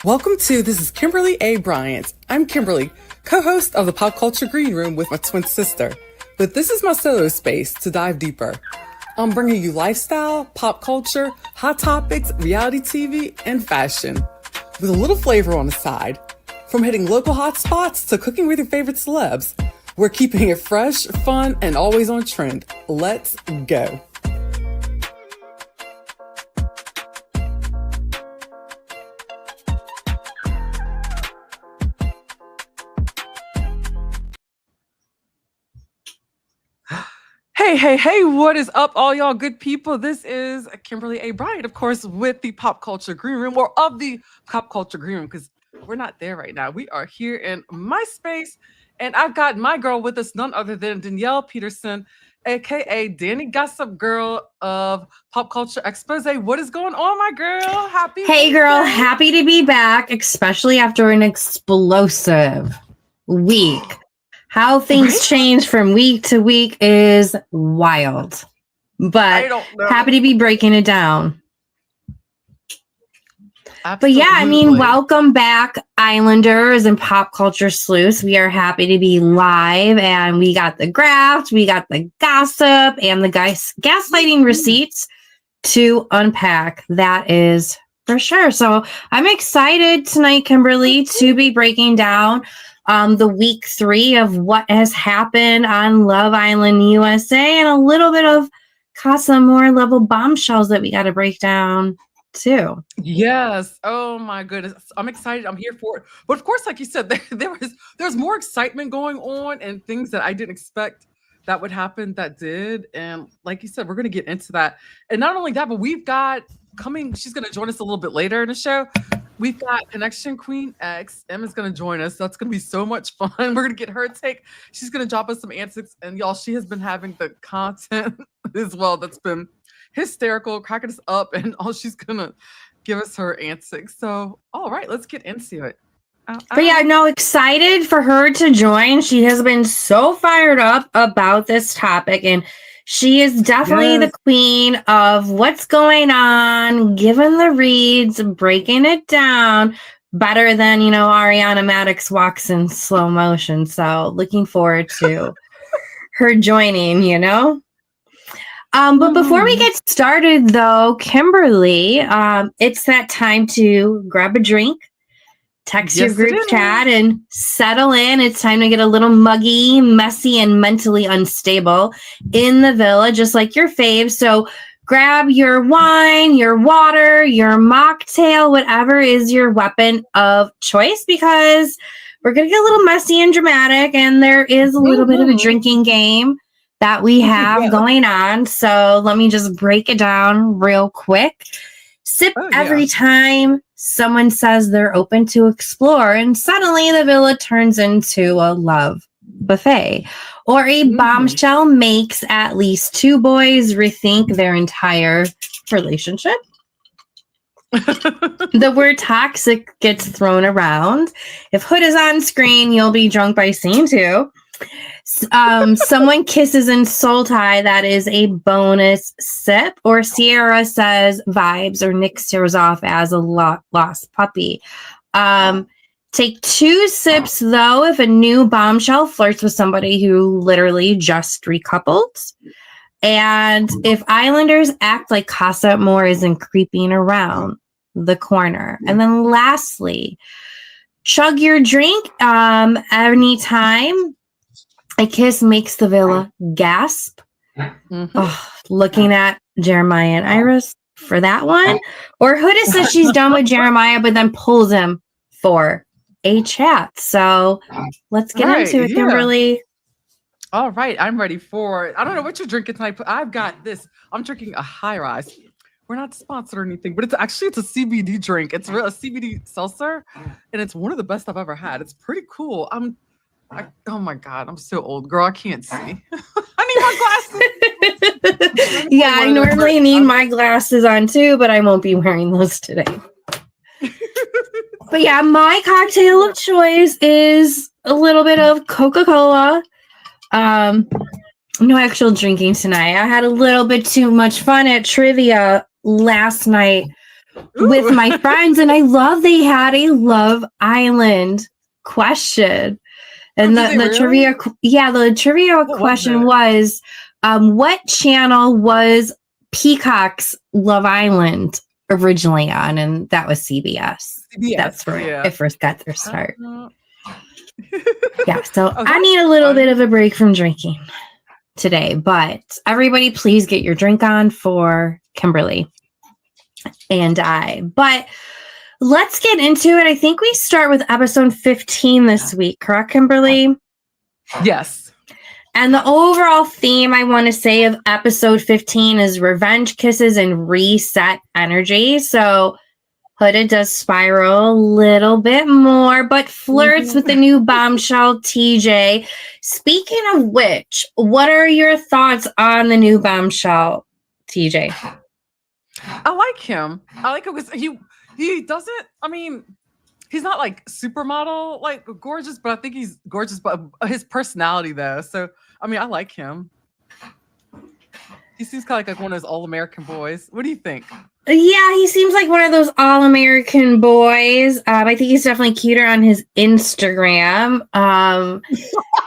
Welcome to This is Kimberly A. Bryant. I'm Kimberly, co-host of the Pop Culture Green Room with my twin sister. But this is my solo space to dive deeper. I'm bringing you lifestyle, pop culture, hot topics, reality TV, and fashion, with a little flavor on the side. From hitting local hotspots to cooking with your favorite celebs, we're keeping it fresh, fun, and always on trend. Let's go. Hey, what is up, all y'all good people? This is Kimberly A. Bryant, of course, with the Pop Culture Green Room, or of the Pop Culture Green Room, because we're not there right now. We are here in my space, and I've got my girl with us, none other than Danielle Peterson, aka DaniGossipGirl of Pop Culture Exposè. What is going on, my girl? Hey, girl, happy to be back, especially after an explosive week. How things change from week to week is wild, but happy to be breaking it down. Absolutely. But yeah, I mean, welcome back, Islanders and Pop Culture Sleuths. We are happy to be live, and we got the graft, we got the gossip, and the gaslighting receipts to unpack. That is for sure. So I'm excited tonight, Kimberly, to be breaking down the week 3 of what has happened on Love Island USA, and a little bit of Casa Amor level bombshells that we got to break down too. Yes. Oh my goodness. I'm excited. I'm here for it. But of course, like you said, there's more excitement going on and things that I didn't expect that would happen that did. And like you said, we're going to get into that. And not only that, but we've got coming, she's going to join us a little bit later in the show. We've got ConnectionQueenX. Emma's going to join us. That's going to be so much fun. We're going to get her take. She's going to drop us some antics. And y'all, she has been having the content as well that's been hysterical, cracking us up. And she's going to give us her antics. So, all right, let's get into it. But yeah, no, excited for her to join. She has been so fired up about this topic, and she is definitely the queen of what's going on, giving the reads, breaking it down better than, Ariana Maddox walks in slow motion. So looking forward to her joining, But before we get started, though, Kimberly, it's that time to grab a drink, text your group chat, and settle in. It's time to get a little muggy, messy, and mentally unstable in the villa, just like your fave. So grab your wine, your water, your mocktail, whatever is your weapon of choice, because we're going to get a little messy and dramatic, and there is a little bit of a drinking game that we have going on. So let me just break it down real quick. Sip every time someone says they're open to explore, and suddenly the villa turns into a love buffet. Or a bombshell makes at least 2 boys rethink their entire relationship. The word toxic gets thrown around. If Huda's on screen, you'll be drunk by scene 2. Someone kisses in soul tie, that is a bonus sip. Or Sierra says vibes, or Nick stares off as a lost puppy. Take 2 sips, though, if a new bombshell flirts with somebody who literally just recoupled. And if Islanders act like Casa Amor isn't creeping around the corner. And then lastly, chug your drink anytime a kiss makes the villa gasp. Looking at Jeremiah and Iris for that one. Or Huda says she's done with Jeremiah, but then pulls him for a chat. So let's get into it, Kimberly. All right, I'm ready for it. I don't know what you're drinking tonight, but I've got this. I'm drinking a high rise. We're not sponsored or anything, but it's a CBD drink. It's a CBD seltzer, and it's one of the best I've ever had. It's pretty cool. Oh my God, I'm so old, girl. I can't see. I need my glasses. Yeah, I normally need my glasses on too, but I won't be wearing those today. But yeah, my cocktail of choice is a little bit of Coca-Cola. No actual drinking tonight. I had a little bit too much fun at trivia last night with my friends, and I love they had a Love Island question. And the trivia, the trivia question was, what channel was Peacock's Love Island originally on? And that was CBS. That's where it first got their start. So I need a little bit of a break from drinking today, but everybody please get your drink on for Kimberly and I. But let's get into it. I think we start with episode 15 this week, correct, Kimberly? Yes. And the overall theme, I want to say, of episode 15 is revenge kisses and reset energy. So Huda does spiral a little bit more, but flirts with the new bombshell, TJ. Speaking of which, what are your thoughts on the new bombshell, TJ? I like him. I like him because he doesn't, I mean, he's not like supermodel, like gorgeous, but I think he's gorgeous, but his personality though. So, I mean, I like him. He seems kind of like one of those all-American boys. What do you think? Yeah, he seems like one of those all-American boys. I think he's definitely cuter on his Instagram.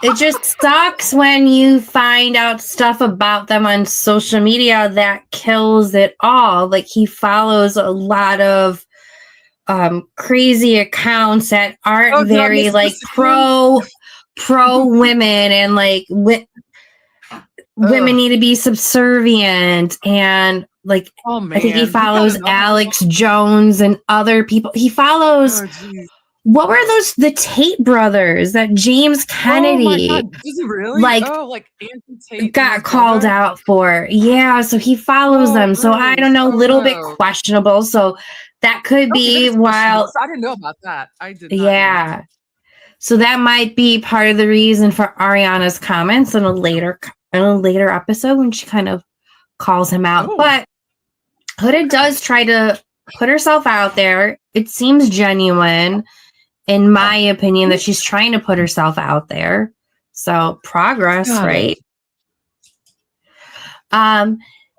It just sucks when you find out stuff about them on social media that kills it all. Like, he follows a lot of crazy accounts that aren't very like pro women and like women need to be subservient and like I think he follows Alex Jones and other people. He follows what were those the Tate brothers that James Kennedy Is he really? like Anthony Tate got called out for. Yeah, so he follows them. So I don't know, a little bit questionable. So that could be while I didn't know about that. I did not know. So that might be part of the reason for Ariana's comments in a later episode when she kind of calls him out. But Huda does try to put herself out there. It seems genuine, in my opinion, that she's trying to put herself out there. So progress, right?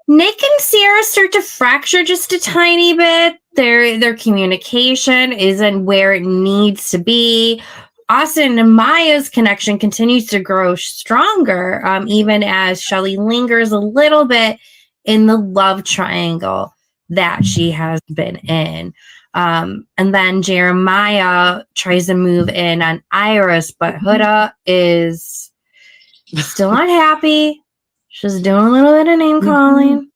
Nick and Sierra start to fracture just a tiny bit. Their communication isn't where it needs to be. Austin and Amaya's connection continues to grow stronger, even as Shelly lingers a little bit in the love triangle that she has been in. And then Jeremiah tries to move in on Iris, but Huda is still unhappy. She's doing a little bit of name calling.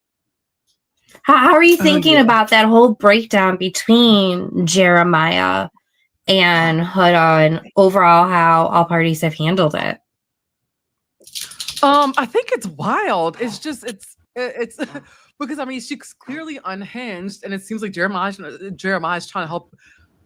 How are you thinking about that whole breakdown between Jeremiah and Huda and overall how all parties have handled it? I think it's wild. It's just it's because I mean she's clearly unhinged, and it seems like Jeremiah is trying to help.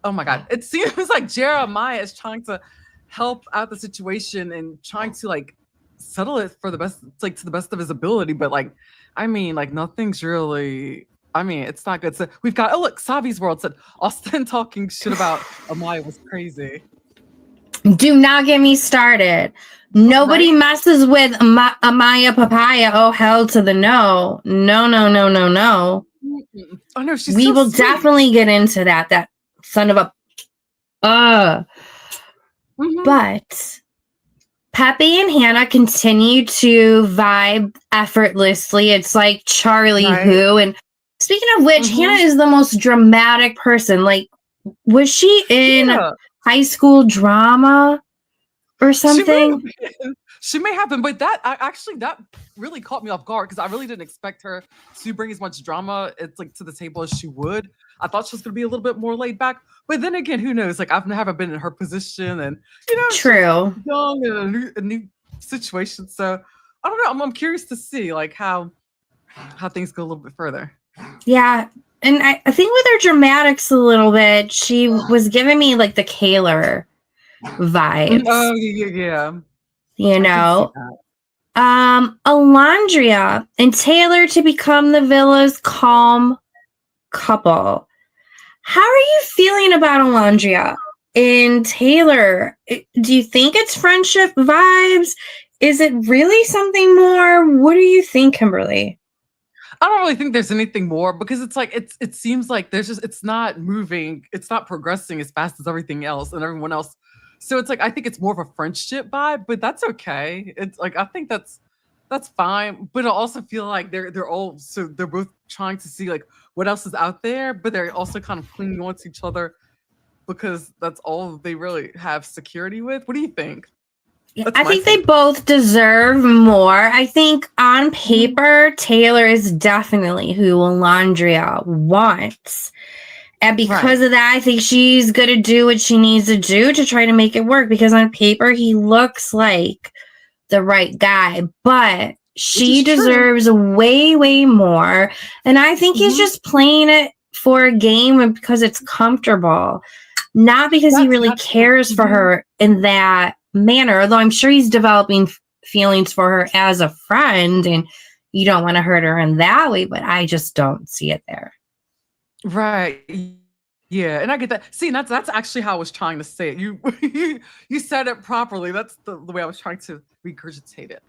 Oh my God! It seems like Jeremiah is trying to help out the situation and trying to like settle it for the best, like to the best of his ability. But like, I mean, like nothing's really. I mean, it's not good. So we've got look, Savi's World said Austin talking shit about Amaya was crazy. Do not get me started. Nobody messes with Amaya Papaya. Oh, hell to the no. No. Oh no, she's we so will sweet. Definitely get into that. That son of a But Pepe and Hannah continue to vibe effortlessly. It's like Charlie Who. And speaking of which, Hannah is the most dramatic person. Like, was she in high school drama or something? She may have been, but that really caught me off guard because I really didn't expect her to bring as much drama to the table as she would. I thought she was going to be a little bit more laid back, but then again, who knows? Like, I've never been in her position, and true, young and a new situation. So I don't know. I'm curious to see like how things go a little bit further. Yeah. And I think with her dramatics a little bit, she was giving me like the Kaylor vibes. Oh, yeah. You know, Alandria and Taylor to become the villa's calm couple. How are you feeling about Alandria and Taylor? Do you think it's friendship vibes? Is it really something more? What do you think, Kimberly? don't really think there's anything more because it's like it seems like it's not moving, it's not progressing as fast as everything else and everyone else. So it's like I think it's more of a friendship vibe, but that's okay. It's like I think that's fine. But I also feel like they're all so they're both trying to see like what else is out there, but they're also kind of clinging on to each other because that's all they really have security with. What do you think? I think they both deserve more. I think on Mm-hmm. paper, Taylor is definitely who Alandria wants. And because of that, I think she's going to do what she needs to do to try to make it work. Because on paper, he looks like the right guy. But she deserves way, way more. And I think he's just playing it for a game and because it's comfortable. Not because he really cares for her in that manner. Although I'm sure he's developing feelings for her as a friend. And you don't want to hurt her in that way. But I just don't see it there. Right. Yeah, and I get that. See, that's actually how I was trying to say it. You said it properly. That's the way I was trying to regurgitate it.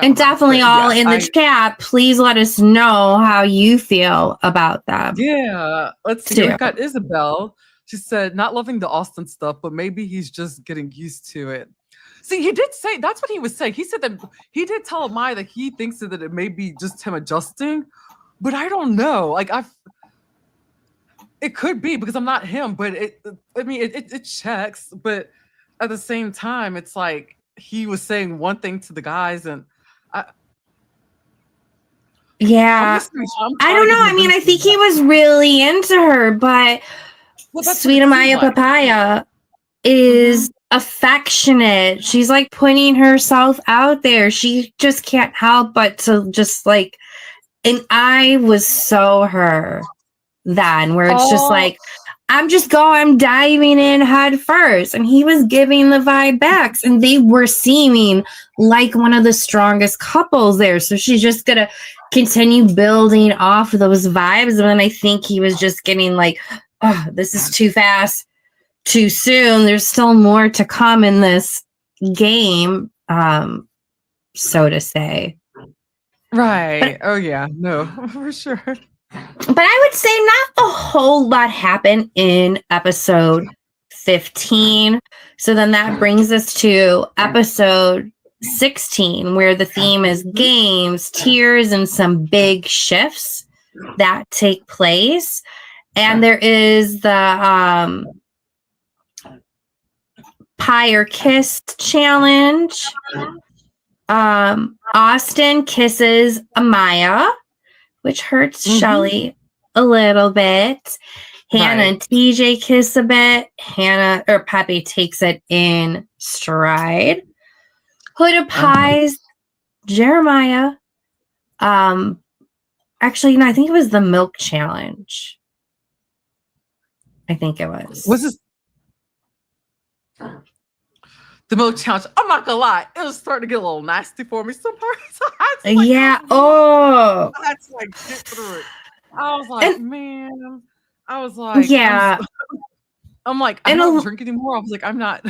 And definitely all in the chat, please let us know how you feel about that. Yeah. Let's see. We got Isabel. She said, not loving the Austin stuff, but maybe he's just getting used to it. See, he did say, that's what he was saying. He said that he did tell Amaya that he thinks that it may be just him adjusting, but I don't know. Like, it could be because I'm not him, but it checks. But at the same time, it's like he was saying one thing to the guys, and I don't know. I mean, I think he was really into her, but Sweet Amaya Papaya is affectionate. She's like putting herself out there. She just can't help but to just like, and I was so her then where it's just like I'm diving in head first, and he was giving the vibe back, and they were seeming like one of the strongest couples there. So she's just gonna continue building off of those vibes, and then I think he was just getting like, oh, this is too fast, too soon. There's still more to come in this game, so to say. Right. Oh yeah, no, for sure. But I would say not a whole lot happened in episode 15. So then that brings us to episode 16, where the theme is games, tears, and some big shifts that take place. And there is the pie or kiss challenge. Austin kisses Amaya, which hurts Shelly a little bit. Hannah and TJ kiss a bit. Pepe takes it in stride. Huda pies Jeremiah. Actually, no, I think it was the milk challenge. I think it was. Was this the milk challenge? I'm not gonna lie, it was starting to get a little nasty for me some parts. I had to like get through it. I was like, man. I was like, I'm like, I don't drink anymore. I was like, I don't have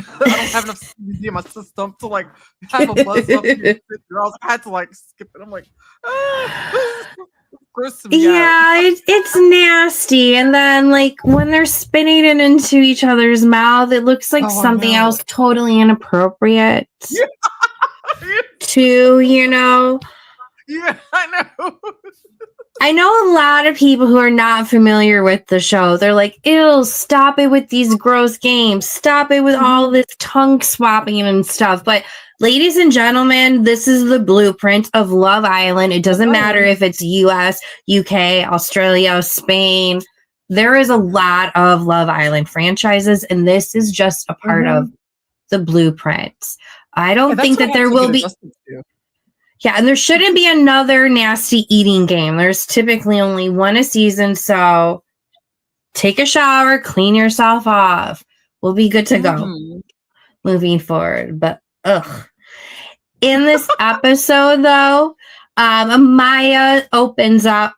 enough CBD in my system to like have a buzz up. I had to like skip it. I'm like, it's nasty. And then like when they're spinning it into each other's mouth, it looks like something else totally inappropriate too, you know? Yeah, I know. I know a lot of people who are not familiar with the show. They're like, ew, stop it with these gross games. Stop it with all this tongue swapping and stuff. But ladies and gentlemen, this is the blueprint of Love Island. It doesn't matter if it's US, UK, Australia, Spain. There is a lot of Love Island franchises, and this is just a part of the blueprint. I don't think that there will be... Yeah, and there shouldn't be another nasty eating game. There's typically only one a season, so take a shower, clean yourself off. We'll be good to go moving forward. But in this episode, though, Amaya opens up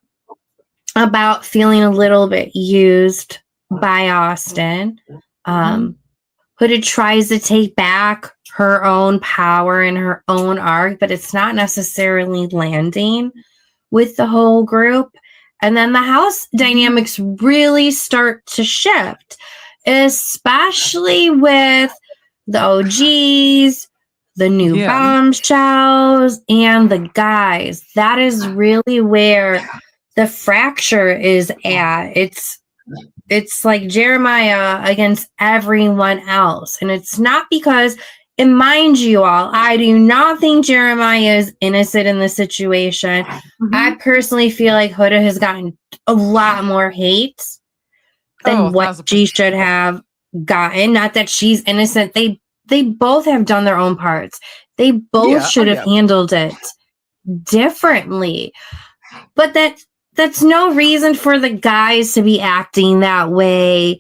about feeling a little bit used by Austin. Huda tries to take back her own power and her own arc, but it's not necessarily landing. with the whole group. And then the house dynamics really start to shift, especially with the OGs, the new bombshells, and the guys. That is really where the fracture is at. It's like Jeremiah against everyone else. And it's not because, and mind you all, I do not think Jeremiah is innocent in this situation. I personally feel like Huda has gotten a lot more hate than what she should have gotten. Not that she's innocent. They both have done their own parts. They both should have handled it differently. But that's no reason for the guys to be acting that way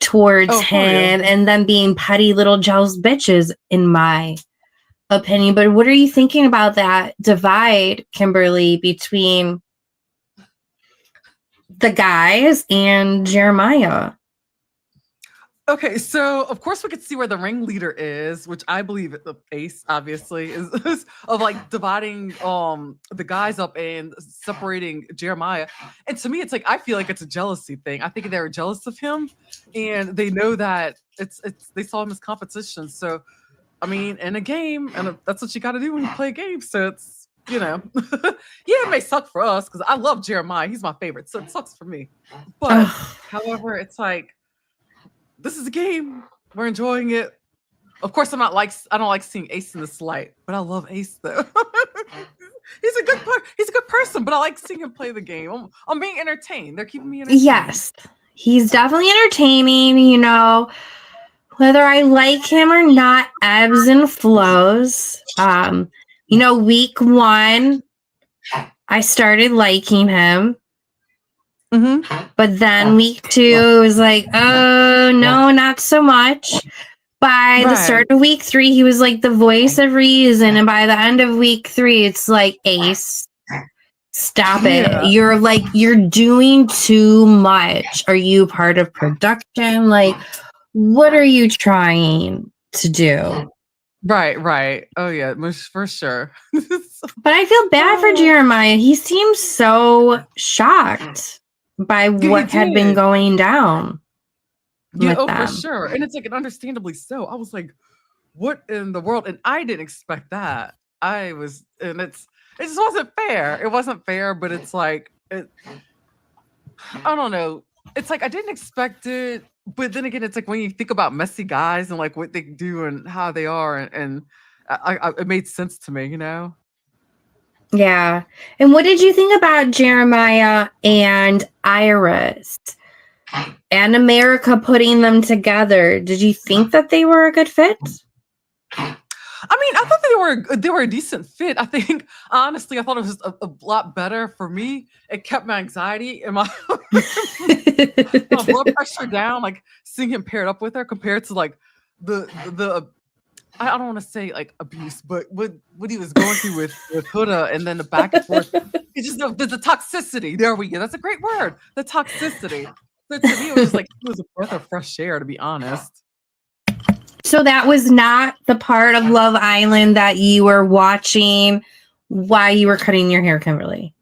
towards him and them being petty little jealous bitches, in my opinion. But what are you thinking about that divide, Kimberly, between the guys and Jeremiah? Okay, so of course we could see where the ringleader is, which I believe the Ace obviously is of like dividing the guys up and separating Jeremiah. And to me, it's like I feel like it's a jealousy thing. I think they're jealous of him, and they know that it's they saw him as competition. So I mean, in a game, and that's what you got to do when you play a game. So it's yeah, it may suck for us because I love Jeremiah. He's my favorite, so it sucks for me. But however, it's like, this is a game. We're enjoying it. Of course, I don't like seeing Ace in this light, but I love Ace though. He's a good person, but I like seeing him play the game. I'm being entertained. They're keeping me entertained. Yes, he's definitely entertaining. Whether I like him or not, ebbs and flows. Week 1, I started liking him. But then week 2, it was like, oh, no, not so much. By the start of week 3, he was like the voice of reason. And by the end of week 3, it's like, Ace, stop it. You're doing too much. Are you part of production? Like, what are you trying to do? Right. Oh, yeah, for sure. But I feel bad for Jeremiah. He seems so shocked by what had been going down. For sure. And it's like, and understandably so. I was like, what in the world? And I didn't expect that. It just wasn't fair. It wasn't fair, but it's like, I don't know. It's like, I didn't expect it. But then again, it's like when you think about messy guys and like what they do and how they are, and it made sense to me, Yeah. And what did you think about Jeremiah and Iris and America putting them together? Did you think that they were a good fit? I mean, I thought they were a decent fit. I think, honestly, I thought it was a lot better for me. It kept my anxiety and my blood pressure down, like seeing him paired up with her compared to like the I don't want to say like abuse, but what he was going through with Huda, and then the back and forth. It's just the toxicity. There we go. That's a great word. The toxicity. So to me, it was like it was a breath of fresh air, to be honest. So that was not the part of Love Island that you were watching while you were cutting your hair, Kimberly.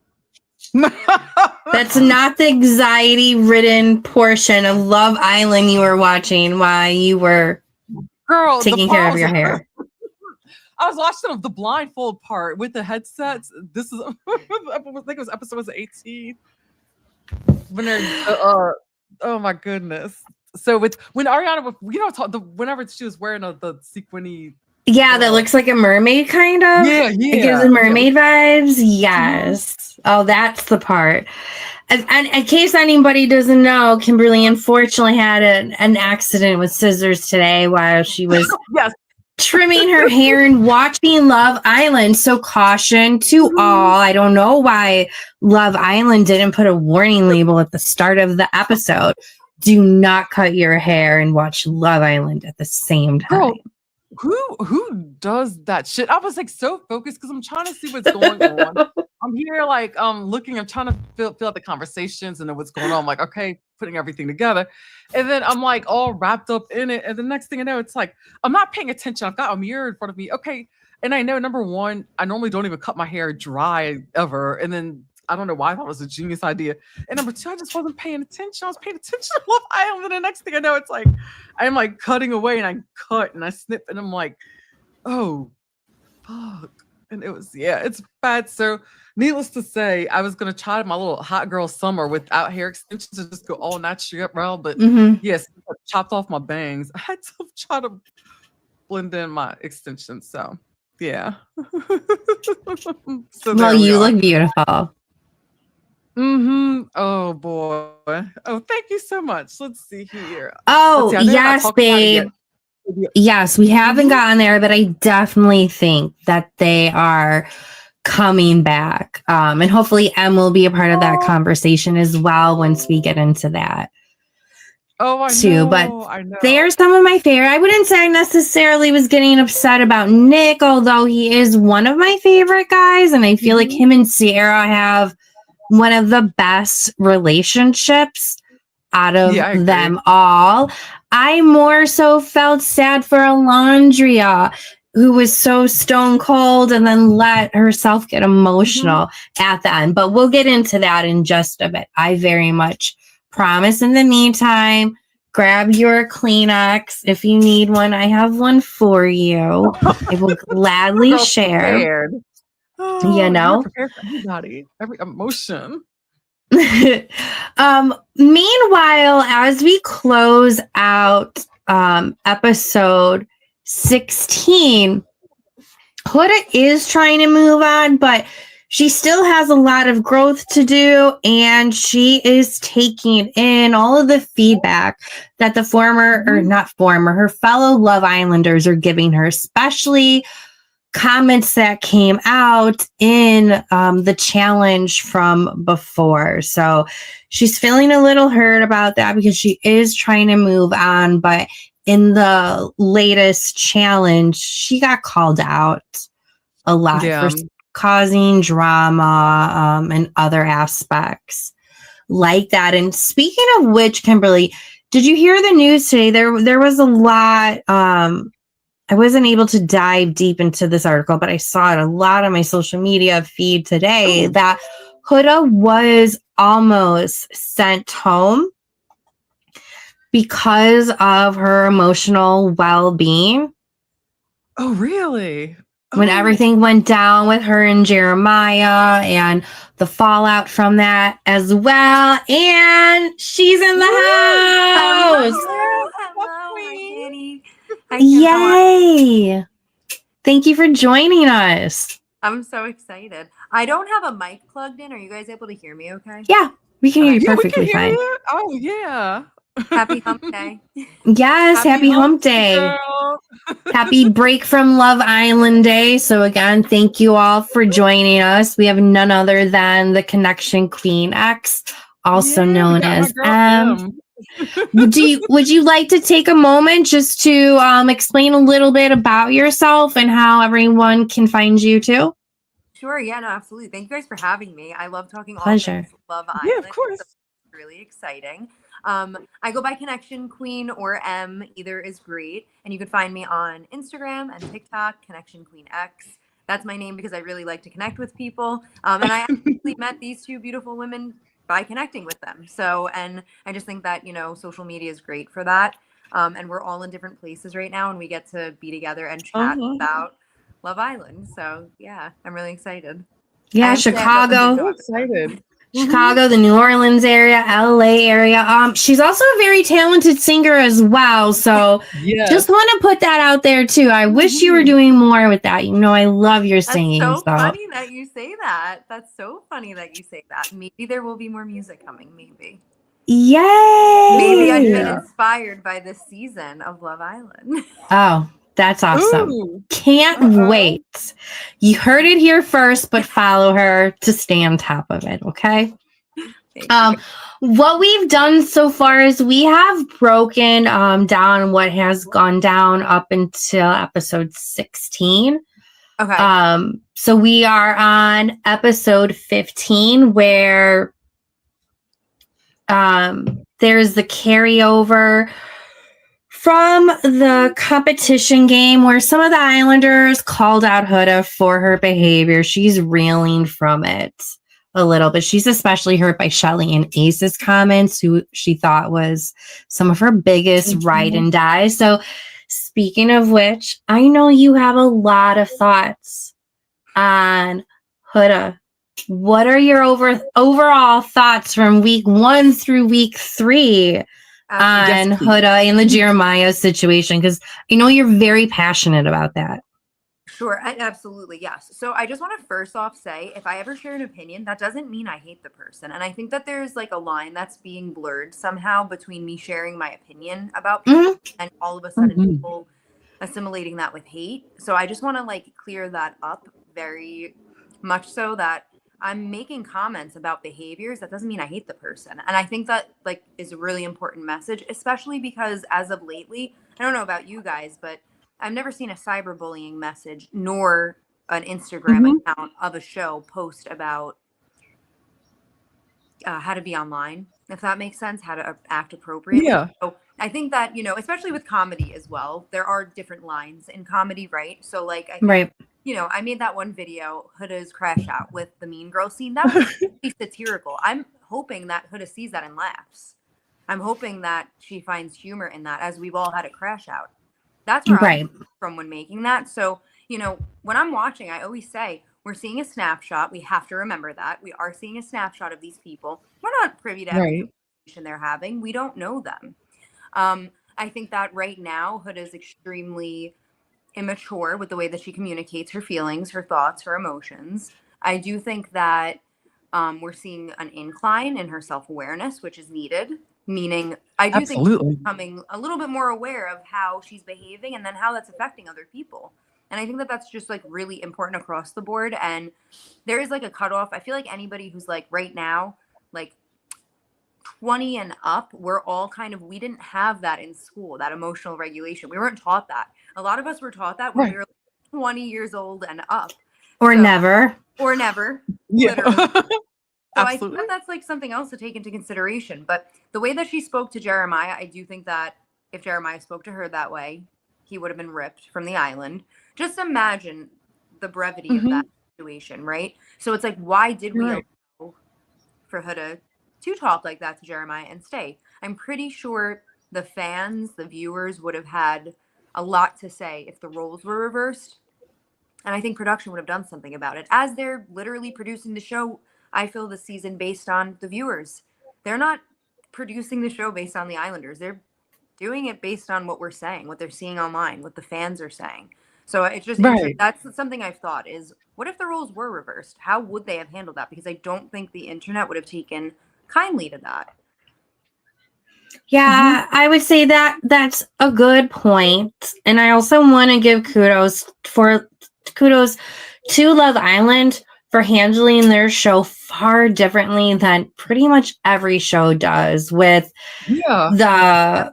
That's not the anxiety-ridden portion of Love Island you were watching while you were taking care of your hair. I was watching the blindfold part with the headsets. This is, I think it was episode 18. When they're, oh my goodness. So when Ariana, whenever she was wearing the sequiny. Yeah, that looks like a mermaid, kind of. Yeah. It gives the mermaid vibes. Yes. Oh, that's the part. And in case anybody doesn't know, Kimberly unfortunately had an accident with scissors today while she was trimming her hair and watching Love Island. So caution to all. I don't know why Love Island didn't put a warning label at the start of the episode. Do not cut your hair and watch Love Island at the same time. Girl, who does that shit? I was like so focused because I'm trying to see what's going on. I'm here like looking, I'm trying to feel out the conversations and then what's going on. I'm like, okay, putting everything together. And then I'm like all wrapped up in it. And the next thing I know, it's like I'm not paying attention. I've got a mirror in front of me. Okay. And I know, number one, I normally don't even cut my hair dry ever. And then I don't know why I thought it was a genius idea. And number two, I just wasn't paying attention. I was paying attention to Love Island, and the next thing I know, it's like I'm like cutting away, and I cut and I snip, and I'm like, oh fuck. And it was, yeah, it's bad. So needless to say, I was gonna try my little hot girl summer without hair extensions and just go all natural. But yes, I chopped off my bangs. I had to try to blend in my extensions. So yeah. So well, you look beautiful. Oh boy. Oh, thank you so much. Let's see here. Oh, yes, babe. Yes, we haven't gotten there, but I definitely think that they are coming back. And hopefully Em will be a part of that conversation as well once we get into that. Oh, I too, know. but I know. they are some of my favorite. I wouldn't say I necessarily was getting upset about Nick, although he is one of my favorite guys, and I feel like him and Sierra have one of the best relationships out of them all. I more so felt sad for Alandria, who was so stone cold and then let herself get emotional at the end. But we'll get into that in just a bit. I very much promise. In the meantime, grab your Kleenex. If you need one, I have one for you. I will gladly share. You know, prepared for everybody, every emotion. Meanwhile, as we close out episode 16, Huda is trying to move on, but she still has a lot of growth to do, and she is taking in all of the feedback that the her fellow Love Islanders are giving her, especially comments that came out in the challenge from before. So she's feeling a little hurt about that because she is trying to move on. But in the latest challenge, she got called out a lot for causing drama and other aspects like that. And speaking of which, Kimberly, did you hear the news today? There was a lot. I wasn't able to dive deep into this article, but I saw it a lot on my social media feed today that Huda was almost sent home because of her emotional well-being. Oh, really? When everything went down with her and Jeremiah and the fallout from that as well. And she's in the house. Hello, Danny. Yay! Thank you for joining us. I'm so excited. I don't have a mic plugged in. Are you guys able to hear me okay? Yeah, we can hear you perfectly fine. You. Oh, yeah. Happy hump day. Yes, happy hump day. Happy break from Love Island day. So again, thank you all for joining us. We have none other than the ConnectionQueenX, also known as Would you like to take a moment just to explain a little bit about yourself and how everyone can find you too? Sure. Yeah, no, absolutely. Thank you guys for having me. I love talking all things Love Island. Yeah, of course. So it's really exciting. I go by Connection Queen or M, either is great. And you can find me on Instagram and TikTok, ConnectionQueenX. That's my name because I really like to connect with people. And I actually met these two beautiful women by connecting with them. So, and I just think that, social media is great for that. And we're all in different places right now, and we get to be together and chat about Love Island. So yeah, I'm really excited. Yeah, Chicago. So excited. Chicago, the New Orleans area, LA area. She's also a very talented singer as well. So just want to put that out there too. I wish you were doing more with that. I love your singing. That's so funny that you say that. That's so funny that you say that. Maybe there will be more music coming. Maybe. Yay! Maybe I've been inspired by this season of Love Island. Oh, that's awesome. Can't wait. You heard it here first, but follow her to stay on top of it, okay? What we've done so far is we have broken down what has gone down up until episode 16. Okay. So we are on episode 15 where there's the carryover from the competition game where some of the Islanders called out Huda for her behavior. She's reeling from it a little, but she's especially hurt by Shelly and Ace's comments, who she thought was some of her biggest ride and die. So speaking of which, I know you have a lot of thoughts on Huda. What are your overall thoughts from week 1 through week 3 on Huda and the Jeremiah situation? Because I know you're very passionate about that. Sure, absolutely, yes. So I just want to first off say, if I ever share an opinion, that doesn't mean I hate the person. And I think that there's like a line that's being blurred somehow between me sharing my opinion about people and all of a sudden people assimilating that with hate. So I just want to like clear that up very much, so that I'm making comments about behaviors. That doesn't mean I hate the person. And I think that like is a really important message, especially because as of lately, I don't know about you guys, but I've never seen a cyberbullying message nor an Instagram account of a show post about how to be online, if that makes sense, how to act appropriately. Yeah. So I think that, you know, especially with comedy as well, there are different lines in comedy, right? So like, I think, you know, I made that one video, Huda's crash out with the Mean Girl scene. That was really satirical. I'm hoping that Huda sees that and laughs. I'm hoping that she finds humor in that, as we've all had a crash out. That's where I'm from when making that. So, you know, when I'm watching, I always say, we're seeing a snapshot. We have to remember that. We are seeing a snapshot of these people. We're not privy to every conversation they're having. We don't know them. I think that right now, Huda is extremely immature with the way that she communicates her feelings, her thoughts, her emotions. I do think that we're seeing an incline in her self-awareness, which is needed. Meaning, I do think she's becoming a little bit more aware of how she's behaving and then how that's affecting other people. And I think that that's just like really important across the board. And there is like a cutoff. I feel like anybody who's like right now, like 20 and up, we're all kind of, we didn't have that in school, that emotional regulation. We weren't taught that. A lot of us were taught that when we were like 20 years old and up. Or never. Or never. Yeah. Literally. So I think that that's like something else to take into consideration. But the way that she spoke to Jeremiah, I do think that if Jeremiah spoke to her that way, he would have been ripped from the island. Just imagine the brevity of that situation, right? So it's like, why did we allow for Huda to talk like that to Jeremiah and stay? I'm pretty sure the fans, the viewers would have had a lot to say if the roles were reversed. And I think production would have done something about it. As they're literally producing the show, I feel, the season based on the viewers. They're not producing the show based on the Islanders. They're doing it based on what we're saying, what they're seeing online, what the fans are saying. So it's just that's something I've thought is, what if the roles were reversed? How would they have handled that? Because I don't think the internet would have taken kindly to that. Yeah, I would say that that's a good point. And I also want to give kudos to Love Island for handling their show far differently than pretty much every show does, with the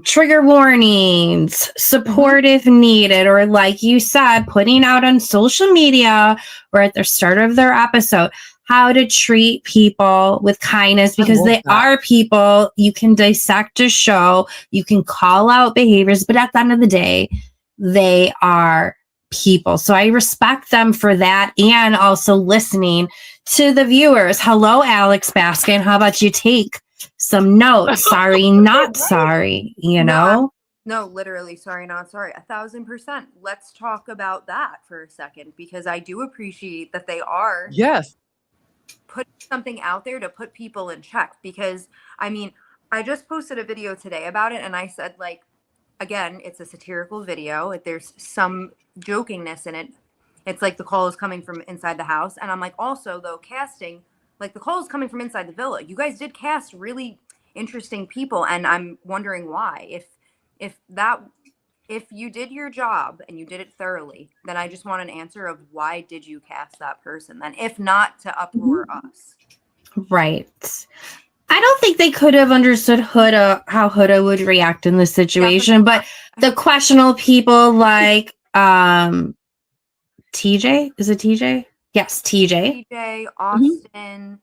trigger warnings, support if needed, or like you said, putting out on social media or at the start of their episode how to treat people with kindness, because they are people. You can dissect a show, you can call out behaviors, but at the end of the day, they are people. So I respect them for that, and also listening to the viewers. Hello, Alex Baskin. How about you take some notes? Sorry, not sorry, you know? No, literally, sorry, not sorry. 1,000%. Let's talk about that for a second, because I do appreciate that they are putting something out there to put people in check. Because, I mean, I just posted a video today about it, and I said, like, again, it's a satirical video. There's some jokingness in it. It's like the call is coming from inside the house. And I'm like, also, though, casting, like, the call is coming from inside the villa. You guys did cast really interesting people, and I'm wondering why. If you did your job and you did it thoroughly, then I just want an answer of why did you cast that person then, if not to uproar us. Right. I don't think they could have understood Huda, how Huda would react in this situation, but the questionable people like TJ, is it TJ? Yes, TJ. TJ, Austin,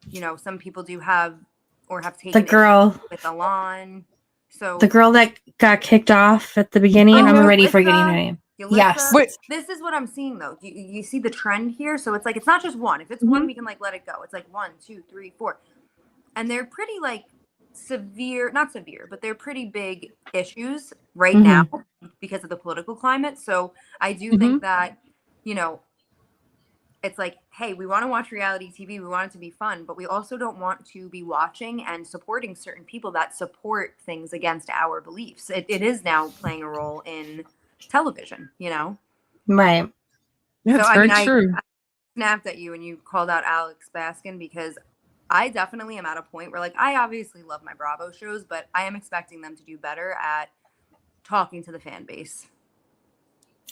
you know, some people do have or have taken the girl with Alon. So the girl that got kicked off at the beginning, I'm already forgetting her name. Yes. Wait. This is what I'm seeing though. You see the trend here? So it's like, it's not just one. If it's one, we can like let it go. It's like 1, 2, 3, 4. And they're pretty like not severe, but they're pretty big issues right now because of the political climate. So I do think that, you know, it's like, hey, we want to watch reality TV. We want it to be fun, but we also don't want to be watching and supporting certain people that support things against our beliefs. It is now playing a role in television, you know? Right. Yeah, it's very true. I snapped at you and you called out Alex Baskin because I definitely am at a point where, like, I obviously love my Bravo shows, but I am expecting them to do better at talking to the fan base.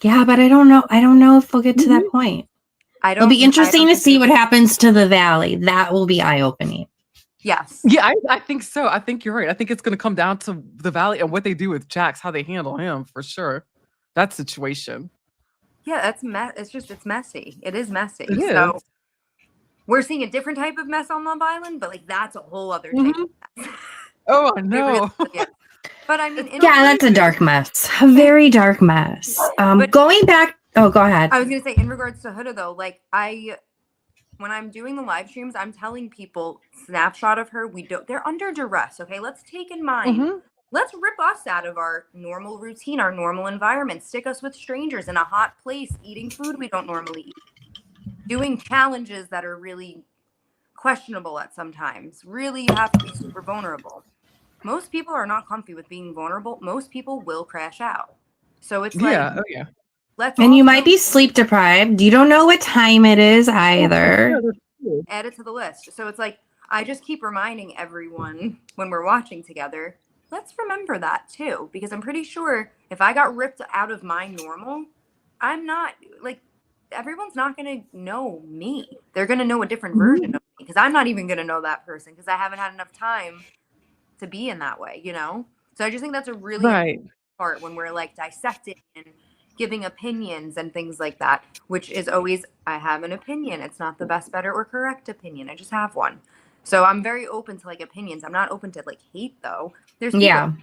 Yeah, but I don't know if we'll get to that point. It'll be interesting to see what happens to the Valley. That will be eye-opening. Yes. Yeah, I think so. I think you're right. I think it's going to come down to the Valley and what they do with Jax, how they handle him for sure. That situation. Yeah, it's messy. It is messy. It is. So we're seeing a different type of mess on Love Island, but like that's a whole other type of mess. Oh, I know. But I mean, that's a dark mess. A very dark mess. Going back. Oh, go ahead. I was going to say, in regards to Huda, though, like when I'm doing the live streams, I'm telling people snapshot of her. They're under duress. Okay. Let's take in mind, let's rip us out of our normal routine, our normal environment, stick us with strangers in a hot place, eating food we don't normally eat, doing challenges that are really questionable at sometimes. Really, you have to be super vulnerable. Most people are not comfy with being vulnerable. Most people will crash out. So it's like, and you might be sleep deprived. You don't know what time it is either. Add it to the list. So it's like, I just keep reminding everyone when we're watching together, let's remember that too. Because I'm pretty sure if I got ripped out of my normal, I'm not like, everyone's not going to know me. They're going to know a different version of me because I'm not even going to know that person because I haven't had enough time to be in that way, you know? So I just think that's a really important part when we're like dissecting and giving opinions and things like that, which is always, I have an opinion. It's not the best, better, or correct opinion. I just have one. So I'm very open to like opinions. I'm not open to like hate though. There's people,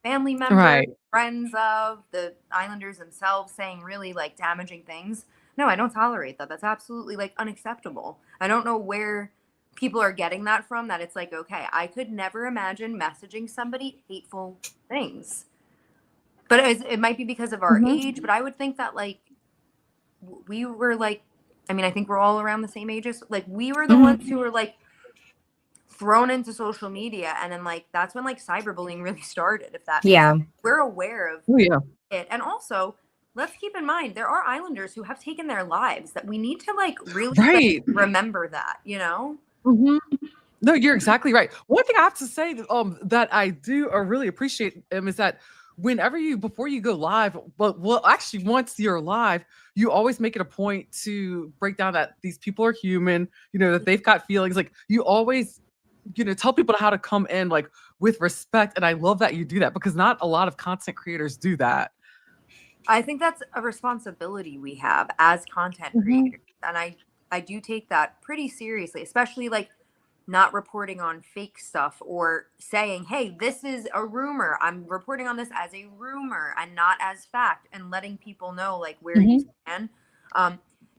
family members, friends of the Islanders themselves saying really like damaging things. No, I don't tolerate that. That's absolutely like unacceptable. I don't know where people are getting that from, that it's like, okay, I could never imagine messaging somebody hateful things. But it might be because of our age, but I would think that like we were like, I mean, I think we're all around the same ages. Like we were the ones who were like thrown into social media. And then like, that's when like cyberbullying really started. If that, we're aware of it. And also let's keep in mind, there are Islanders who have taken their lives that we need to like really remember that, you know? No, you're exactly right. One thing I have to say that I do really appreciate is that before you go live, well, actually, once you're live, you always make it a point to break down that these people are human, you know, that they've got feelings. Like you always, you know, tell people how to come in like with respect. And I love that you do that because not a lot of content creators do that. I think that's a responsibility we have as content creators. And I do take that pretty seriously, especially like not reporting on fake stuff or saying, hey, this is a rumor. I'm reporting on this as a rumor and not as fact, and letting people know like where you stand.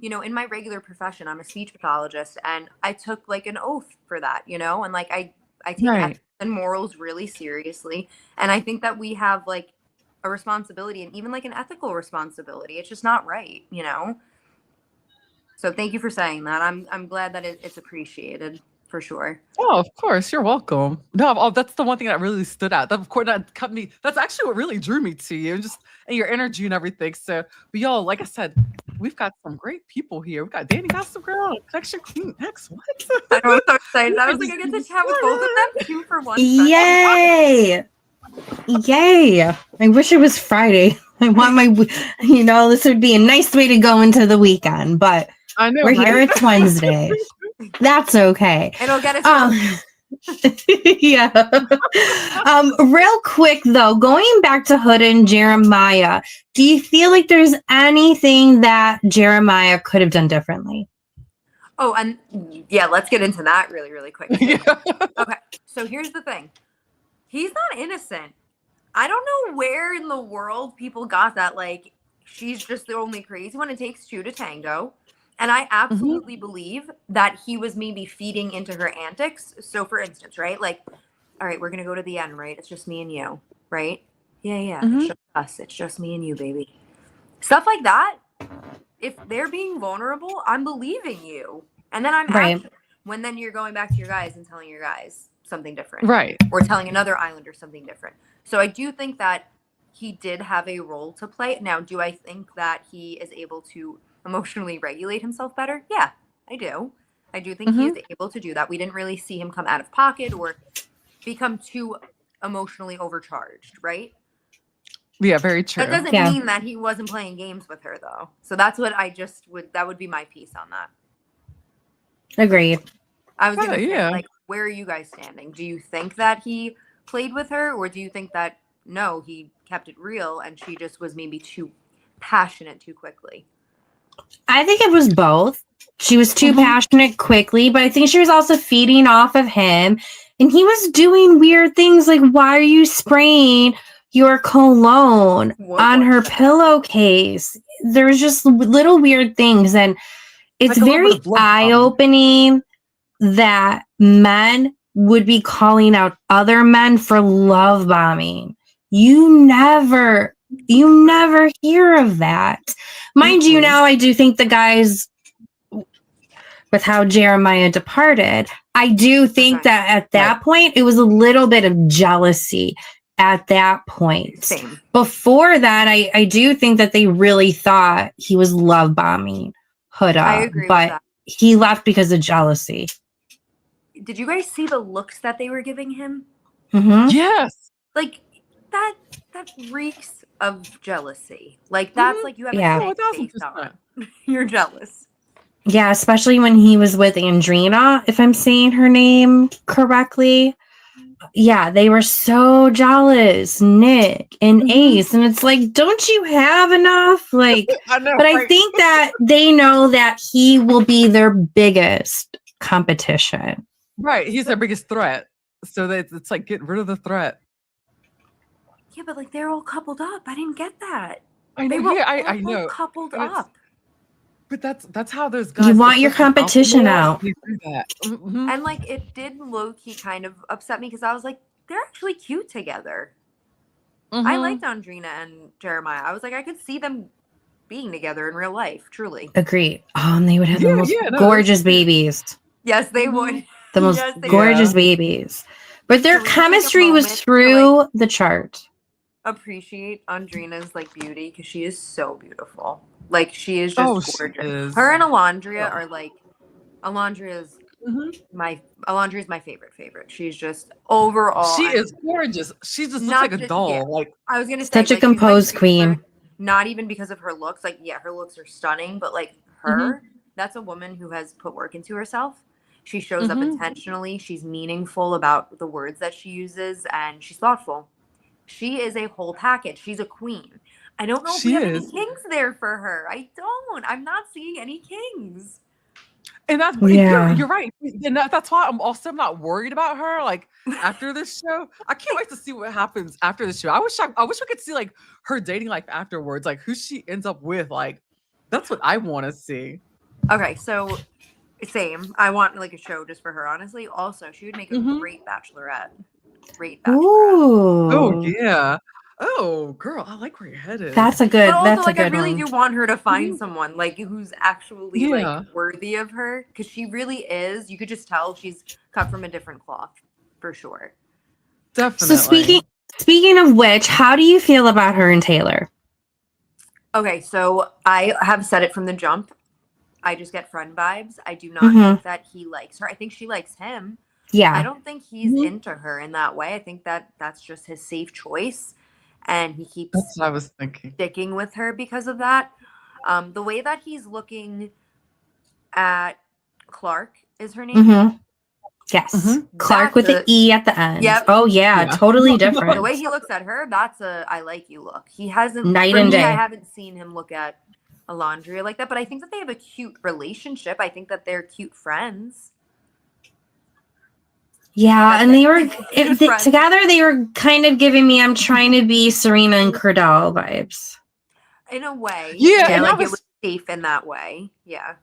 You know, in my regular profession, I'm a speech pathologist and I took like an oath for that, you know, and like I take ethics and morals really seriously. And I think that we have like a responsibility and even like an ethical responsibility. It's just not right, you know? So thank you for saying that. I'm glad that it's appreciated. For sure. Oh, of course. You're welcome. No, that's the one thing that really stood out. That, of course, that's actually what really drew me to you, and your energy and everything. So, but y'all, like I said, we've got some great people here. We've got DaniGossipGirl, ConnectionQueenX. What? I know, I'm so excited. I was like, I get to chat with both of them 2 for 1. Yay! Yay! I wish it was Friday. I want you know, this would be a nice way to go into the weekend, but I know, we're here. It's Wednesday. That's okay. It'll get us. Real quick though, going back to Huda and Jeremiah, do you feel like there's anything that Jeremiah could have done differently? Oh, and yeah, let's get into that really, really quick. Okay, so here's the thing. He's not innocent. I don't know where in the world people got that, like, she's just the only crazy one. It takes two to tango. And I absolutely believe that he was maybe feeding into her antics. So for instance, right? Like, all right, we're going to go to the end, right? It's just me and you, right? Yeah. It's just us. It's just me and you, baby. Stuff like that. If they're being vulnerable, I'm believing you. And then I'm acting. When then you're going back to your guys and telling your guys something different. Right. Or telling another Islander something different. So I do think that he did have a role to play. Now, do I think that he is able to emotionally regulate himself better? Yeah, I do. I do think he is able to do that. We didn't really see him come out of pocket or become too emotionally overcharged, right? Yeah, very true. That doesn't mean that he wasn't playing games with her, though. So that's what that would be my piece on that. Agreed. I was going to say, like, where are you guys standing? Do you think that he played with her, or do you think that, no, he kept it real and she just was maybe too passionate too quickly? I think it was both. She was too passionate quickly, but I think she was also feeding off of him. And he was doing weird things like, why are you spraying your cologne on her pillowcase? There's just little weird things. And it's like very eye-opening that men would be calling out other men for love bombing. You never hear of that. Mind you, now I do think the guys, with how Jeremiah departed, I do think that at that point, it was a little bit of jealousy at that point. Same. Before that, I do think that they really thought he was love bombing Huda. I agree with that. He left because of jealousy. Did you guys see the looks that they were giving him? Yes. Like, that reeks of jealousy. Like, that's like you have a face on. You're jealous. Yeah, especially when he was with Andrina, if I'm saying her name correctly. Yeah, they were so jealous, Nick and Ace. And it's like, don't you have enough? Like, I think that they know that he will be their biggest competition. Right. He's their biggest threat. So that it's like, get rid of the threat. Yeah, but like they're all coupled up. I didn't get that. I know. I know. Coupled up. But that's how those guys. You want your competition out. And like it did low-key kind of upset me because I was like, they're actually cute together. I liked Andrina and Jeremiah. I was like, I could see them being together in real life, truly. Agreed. And they would have the most gorgeous babies. Yes, they would. The most gorgeous babies. But their chemistry was through the chart. Appreciate Andrina's like beauty because she is so beautiful. Like she is just gorgeous. Her and Alandria are like Alandria's my favorite. She's just overall. She is gorgeous. She just looks like a doll. Yeah. Like I was gonna say, such a composed queen. Not even because of her looks. Like her looks are stunning, but like her, that's a woman who has put work into herself. She shows up intentionally. She's meaningful about the words that she uses, and she's thoughtful. She is a whole package. She's a queen. I don't know if we have any kings there for her. I don't. I'm not seeing any kings. And that's you're right. And that's why I'm not worried about her. Like after this show, I can't wait to see what happens after the show. I wish we could see like her dating life afterwards, like who she ends up with. Like that's what I want to see. Okay, so same. I want like a show just for her. Honestly, also she would make a great bachelorette. Ooh. Oh yeah. Oh girl, I like where your head is. That's a good. But also, that's like a good I really one. do want her to find someone like who's actually like worthy of her because she really is. You could just tell she's cut from a different cloth for sure. Definitely. So speaking of which, how do you feel about her and Taylor? Okay, so I have said it from the jump. I just get friend vibes. I do not think that he likes her. I think she likes him. Yeah. I don't think he's into her in that way. I think that that's just his safe choice. And he keeps that's what I was thinking. Sticking with her because of that. The way that he's looking at Clark is her name. Yes. Clark with the E at the end. Yep. Oh yeah, totally different. The way he looks at her, that's a I like you look. He hasn't night and day. I haven't seen him look at Alandria like that, but I think that they have a cute relationship. I think that they're cute friends. Yeah, and they were together. They were kind of giving me "I'm trying to be Serena and Cordell" vibes. in a way. Yeah, and like it was safe in that way. Yeah.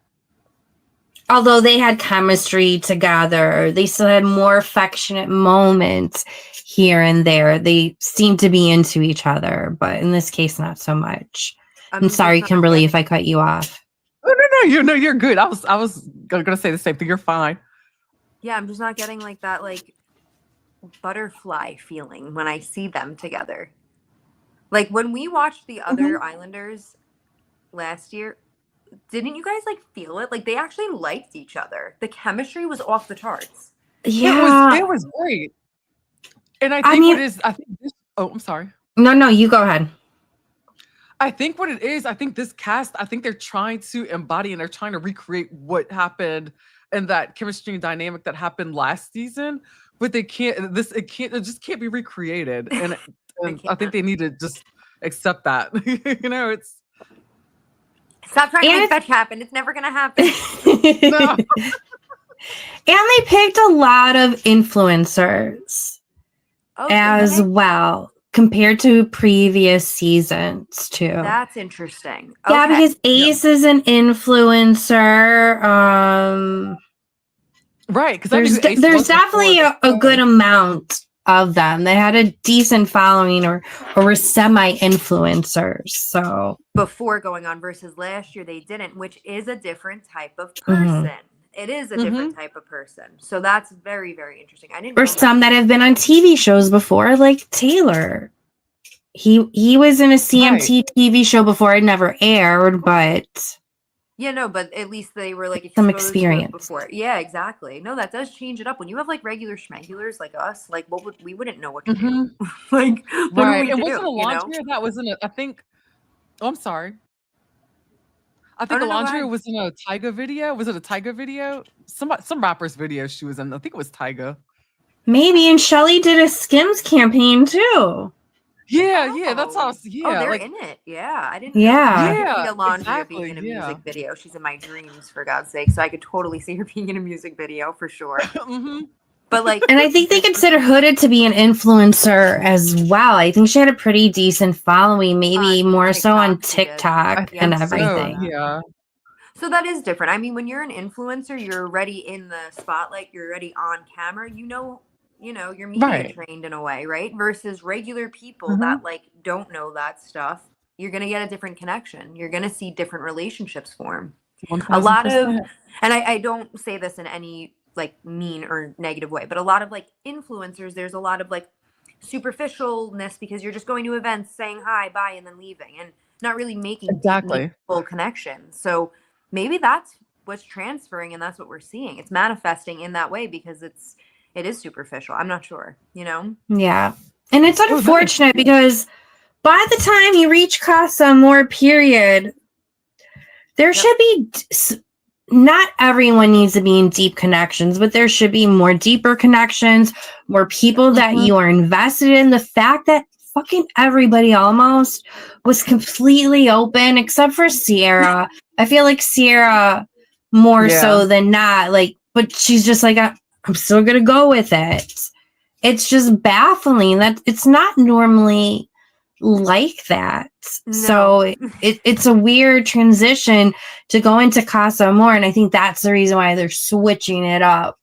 Although they had chemistry together, they still had more affectionate moments here and there. They seemed to be into each other, but in this case, not so much. I'm sorry, Kimberly, if I cut you off. Oh, no, you're good. I was gonna say the same thing. You're fine. Yeah, I'm just not getting like that like butterfly feeling when I see them together. Like when we watched the other Islanders last year, didn't you guys like feel it? Like they actually liked each other. The chemistry was off the charts. Yeah, it was great. And I think I'm sorry. No, you go ahead. I think what it is, I think this cast, I think they're trying to embody and they're trying to recreate what happened and that chemistry and dynamic that happened last season, but it just can't be recreated. And I think they need to just accept that. It's stop trying to make fetch happen. It's never gonna happen. no. And they picked a lot of influencers as well compared to previous seasons too. That's interesting. Yeah, because Ace is an influencer. Right, because there's definitely a good amount of them. They had a decent following or were semi-influencers. So before going on versus last year, they didn't, which is a different type of person. It is a different type of person. So that's very, very interesting. I didn't know some that have been on TV shows before, like Taylor. He was in a CMT TV show before. It never aired, but yeah, no, but at least they were like some experience before. Yeah, exactly. No, that does change it up. When you have like regular schmegulars like us, like we wouldn't know what to do. Like, what do we do? Wasn't Alandria that was in I think. Oh, I'm sorry. I think Alandria was in a Tyga video. Was it a Tyga video? Some rapper's video she was in. I think it was Tyga. Maybe, and Shelly did a Skims campaign too. Yeah, that's how. Yeah, they're in it. Yeah, I didn't. Yeah, Alandria being in a music video. She's in my dreams, for God's sake. So I could totally see her being in a music video for sure. But like, and I think they consider Huda to be an influencer as well. I think she had a pretty decent following, maybe more TikTok, so on TikTok and everything. Yeah. So that is different. I mean, when you're an influencer, you're already in the spotlight. You're already on camera. You're media trained in a way, right? Versus regular people that like don't know that stuff. You're gonna get a different connection. You're gonna see different relationships form. 1000%. A lot of, and I don't say this in any like mean or negative way, but a lot of like influencers, there's a lot of like superficialness because you're just going to events, saying hi, bye, and then leaving, and not really making full connections. So maybe that's what's transferring, and that's what we're seeing. It's manifesting in that way because it is superficial. I'm not sure, Yeah, and it's unfortunate because by the time you reach Casa Amor period, there should be. Not everyone needs to be in deep connections, but there should be more deeper connections, more people that you are invested in. The fact that fucking everybody almost was completely open except for Sierra. I feel like Sierra more so than not, like, but she's just like, I'm still gonna go with it. It's just baffling that it's not normally like that. No. So it's a weird transition to go into Casa Amor, and I think that's the reason why they're switching it up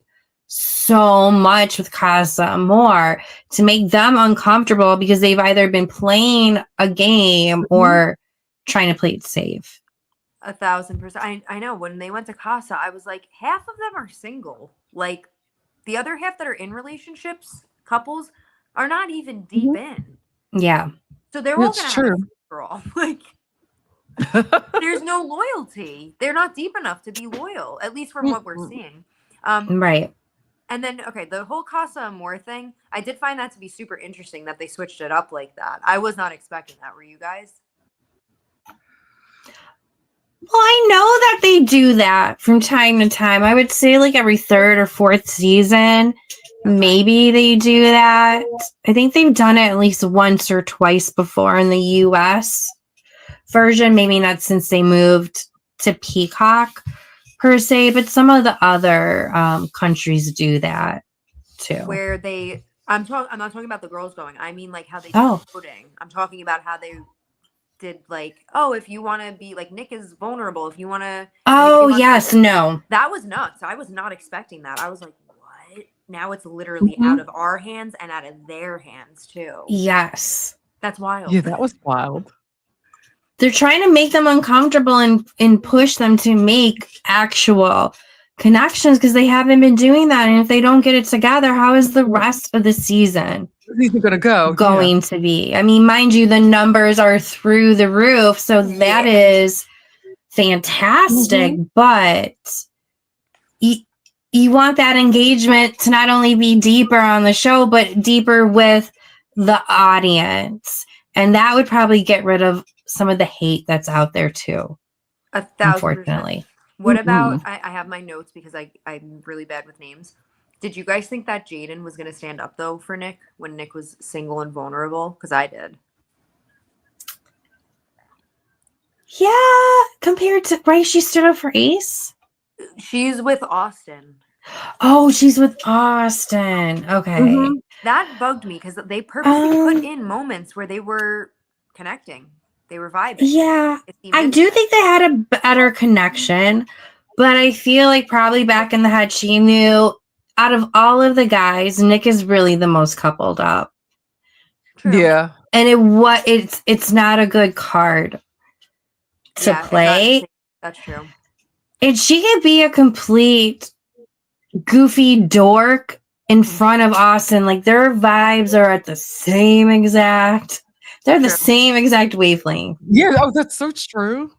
so much with Casa Amor to make them uncomfortable because they've either been playing a game or trying to play it safe. 1,000%. I know when they went to Casa, I was like, half of them are single. Like the other half that are in relationships, couples, are not even deep in. Yeah. So they're all gonna have a girl. Like, there's no loyalty. They're not deep enough to be loyal, at least from what we're seeing. Right. And then, the whole Casa Amor thing, I did find that to be super interesting that they switched it up like that. I was not expecting that. Were you guys? Well, I know that they do that from time to time. I would say like every third or fourth season. Maybe they do that. I think they've done it at least once or twice before in the US version. Maybe not since they moved to Peacock per se, but some of the other countries do that too. Where I'm not talking about the girls going. I mean like how they do voting. I'm talking about how they did like, oh, if you want to be like, Nick is vulnerable. If you want to. Oh, yes. No. That was nuts. I was not expecting that. I was like, what? Now it's literally out of our hands and out of their hands too. Yes. That's wild. Yeah, that was wild. They're trying to make them uncomfortable and push them to make actual connections because they haven't been doing that. And if they don't get it together, how is the rest of the season going to be? I mean, mind you, the numbers are through the roof. So that is fantastic. But you want that engagement to not only be deeper on the show, but deeper with the audience. And that would probably get rid of some of the hate that's out there too. 1,000%. Unfortunately. What about, I have my notes because I'm really bad with names. Did you guys think that Jaden was going to stand up though for Nick when Nick was single and vulnerable? Because I did. Yeah, compared to, right, she stood up for Ace? She's with Austin. Oh, she's with Austin. Okay. That bugged me because they purposely put in moments where they were connecting. They were vibing. Yeah, I do think they had a better connection, but I feel like probably back in the head, she knew out of all of the guys, Nick is really the most coupled up. True. Yeah. And it's not a good card to play. That's true. And she could be a complete goofy dork in front of Austin. Like their vibes are at the same exact. They're the same exact wavelength. Yeah. Oh, that's so true.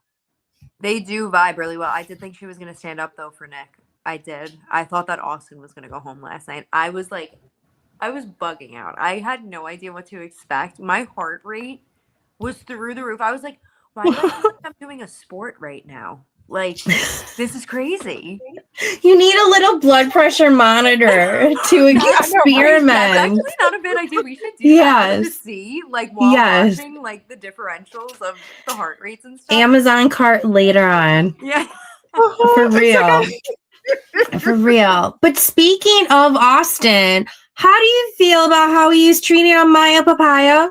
They do vibe really well. I did think she was going to stand up though for Nick. I did. I thought that Austin was going to go home last night. I was bugging out. I had no idea what to expect. My heart rate was through the roof. I was like, why do I feel like I'm doing a sport right now? Like, this is crazy. You need a little blood pressure monitor to experiment. That's actually not a bad idea. We should do that to see, like, while watching, like, the differentials of the heart rates and stuff. Amazon cart later on. Yeah. For real. For real. But speaking of Austin, how do you feel about how he's treating Amaya Papaya?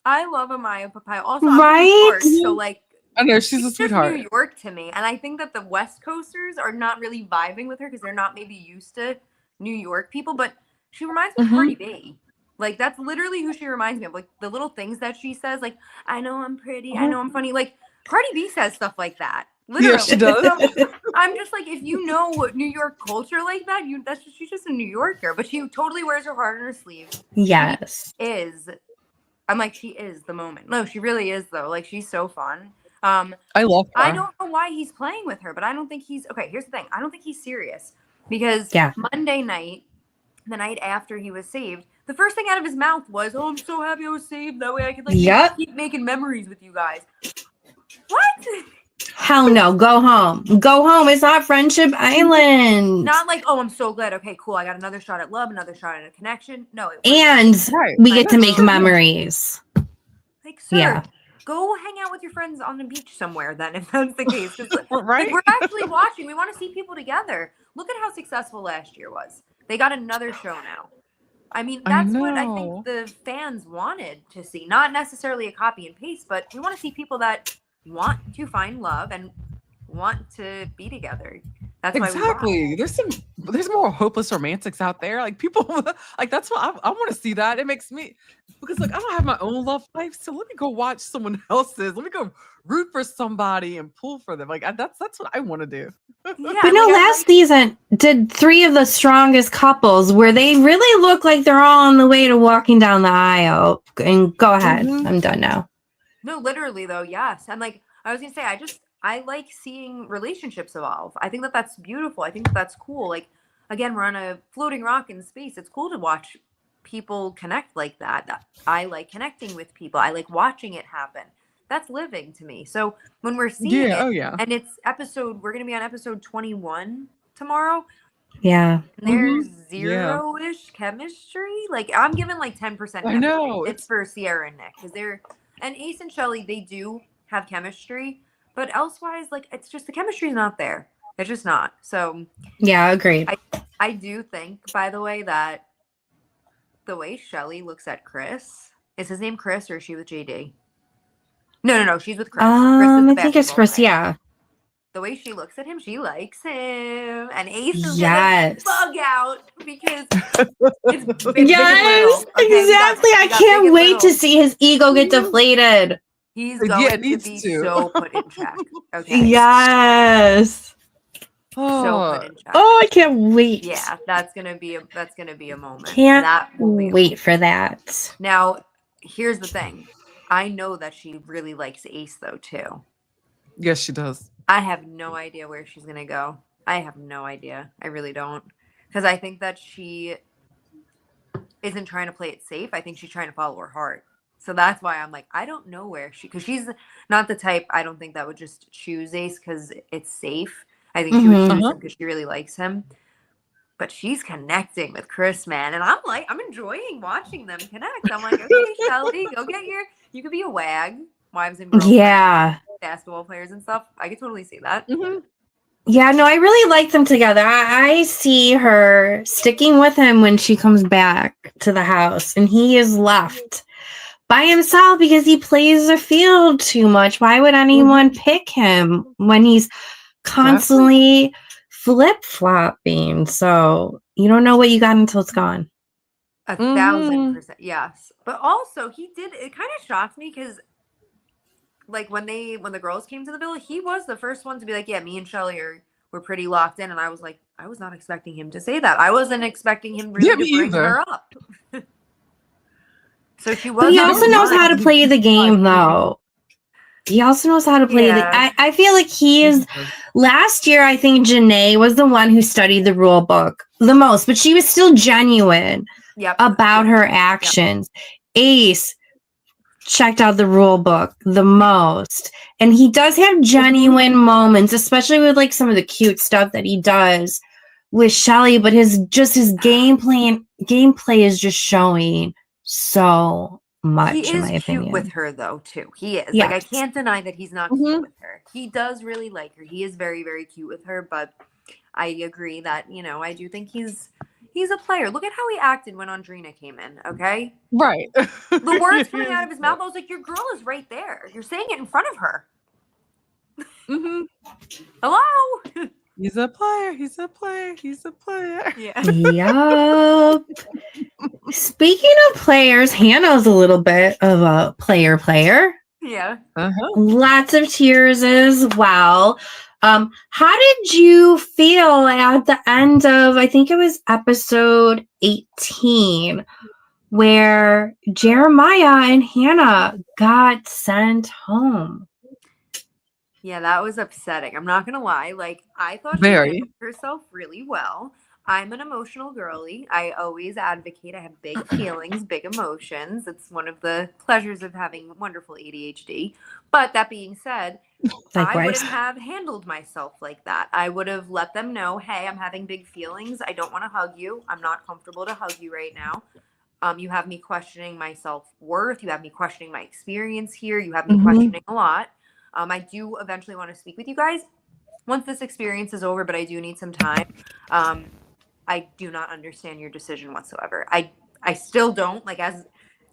I love Amaya Papaya. Also, I'm in New York, so, like, I know she's a sweetheart. New York to me, and I think that the West Coasters are not really vibing with her because they're not maybe used to New York people. But she reminds me of Cardi B. Like that's literally who she reminds me of. Like the little things that she says, like "I know I'm pretty, I know I'm funny." Like Cardi B says stuff like that. Literally, yeah, she does. So, I'm just like, if you know New York culture like that, she's just a New Yorker. But she totally wears her heart on her sleeve. Yes, I'm like, she is the moment. No, she really is though. Like she's so fun. I love her. I don't know why he's playing with her, but I don't think he's okay. Here's the thing. I don't think he's serious because Monday night, the night after he was saved, the first thing out of his mouth was, "Oh, I'm so happy I was saved. That way I could like keep making memories with you guys." What? Hell no. Go home. Go home. It's not Friendship Island. Not like, "Oh, I'm so glad. Okay, cool. I got another shot at love, another shot at a connection." No. And we get to make memories. Like, sir. Go hang out with your friends on the beach somewhere then, if that's the case. Right? Like, we're actually watching. We want to see people together. Look at how successful last year was. They got another show now. I mean, that's what I think the fans wanted to see. Not necessarily a copy and paste, but we want to see people that want to find love and want to be together. That's exactly. There's more hopeless romantics out there. Like people, like that's what I want to see. That it makes me because like I don't have my own love life, so let me go watch someone else's. Let me go root for somebody and pull for them. Like that's what I want to do. Yeah, but no, last season did 3 of the strongest couples where they really look like they're all on the way to walking down the aisle. And go ahead, I'm done now. No, literally though, yes. And like I was gonna say, I like seeing relationships evolve. I think that that's beautiful. I think that that's cool. Like, again, we're on a floating rock in space. It's cool to watch people connect like that. I like connecting with people. I like watching it happen. That's living to me. So when we're seeing it, and it's we're going to be on episode 21 tomorrow. Yeah. There's zero-ish chemistry. Like, I'm giving like 10% chemistry. I know. It's for Sierra and Nick. Because and Ace and Shelly, they do have chemistry. But elsewise, like, it's just the chemistry's not there. It's just not. So yeah, agreed. I do think, by the way, that the way Shelly looks at Chris, is his name Chris or is she with JD? No. She's with Chris. Chris is the I think it's basketball Chris. player. Yeah. The way she looks at him, she likes him. And Ace is Yes. gonna bug out because it's big Yes, and little. Okay, exactly. we I got can't big and wait to little. see his ego get deflated. He's Yeah, going it to needs be to. so put in check. Okay. Yes. So put in check. Oh, I can't wait. Yeah, that's gonna be a moment. Can't that will be a wait moment. for that. Now, here's the thing. I know that she really likes Ace though too. Yes, she does. I have no idea where she's gonna go. I have no idea. I really don't. Because I think that she isn't trying to play it safe. I think she's trying to follow her heart. So that's why I'm like, I don't know where because she's not the type, I don't think that would just choose Ace because it's safe. I think she would choose him because she really likes him. But she's connecting with Chris, man. And I'm enjoying watching them connect. I'm like, okay, Shelly, you could be a wag. Wives and girlfriends. Yeah. Basketball players and stuff. I could totally see that. Yeah, no, I really like them together. I see her sticking with him when she comes back to the house, and he is left by himself because he plays the field too much. Why would anyone pick him when he's constantly flip-flopping? So you don't know what you got until it's gone. 1,000%. Yes. But also it kind of shocked me because like when the girls came to the villa, he was the first one to be like, yeah, me and Shelly were pretty locked in. And I was like, I was not expecting him to say that. I wasn't expecting him really to bring her up. So she was. But he also knows how to play the game, though. He also knows how to play I feel like he is. Last year, I think Janae was the one who studied the rule book the most, but she was still genuine about her actions. Ace checked out the rule book the most, and he does have genuine moments, especially with like some of the cute stuff that he does with Shelly, but his gameplay is just showing so much. He in my is cute opinion. with her though too. He is. Yes. Like I can't deny that he's not cute with her. He does really like her. He is very, very cute with her, but I agree that, I do think he's a player. Look at how he acted when Andrina came in, okay? Right. The words coming out of his mouth, I was like, your girl is right there. You're saying it in front of her. Hello? He's a player. He's a player. He's a player. Yeah. Yup. Speaking of players, Hannah's a little bit of a player. Yeah. Lots of tears as well. How did you feel at the end of, I think it was episode 18, where Jeremiah and Hannah got sent home? Yeah, that was upsetting. I'm not going to lie. Like, I thought she handled herself really well. I'm an emotional girly. I always advocate. I have big feelings, big emotions. It's one of the pleasures of having wonderful ADHD. But that being said, I wouldn't have handled myself like that. I would have let them know, hey, I'm having big feelings. I don't want to hug you. I'm not comfortable to hug you right now. You have me questioning my self-worth. You have me questioning my experience here. You have me questioning a lot. I do eventually want to speak with you guys once this experience is over, but I do need some time. I do not understand your decision whatsoever. I still don't, like as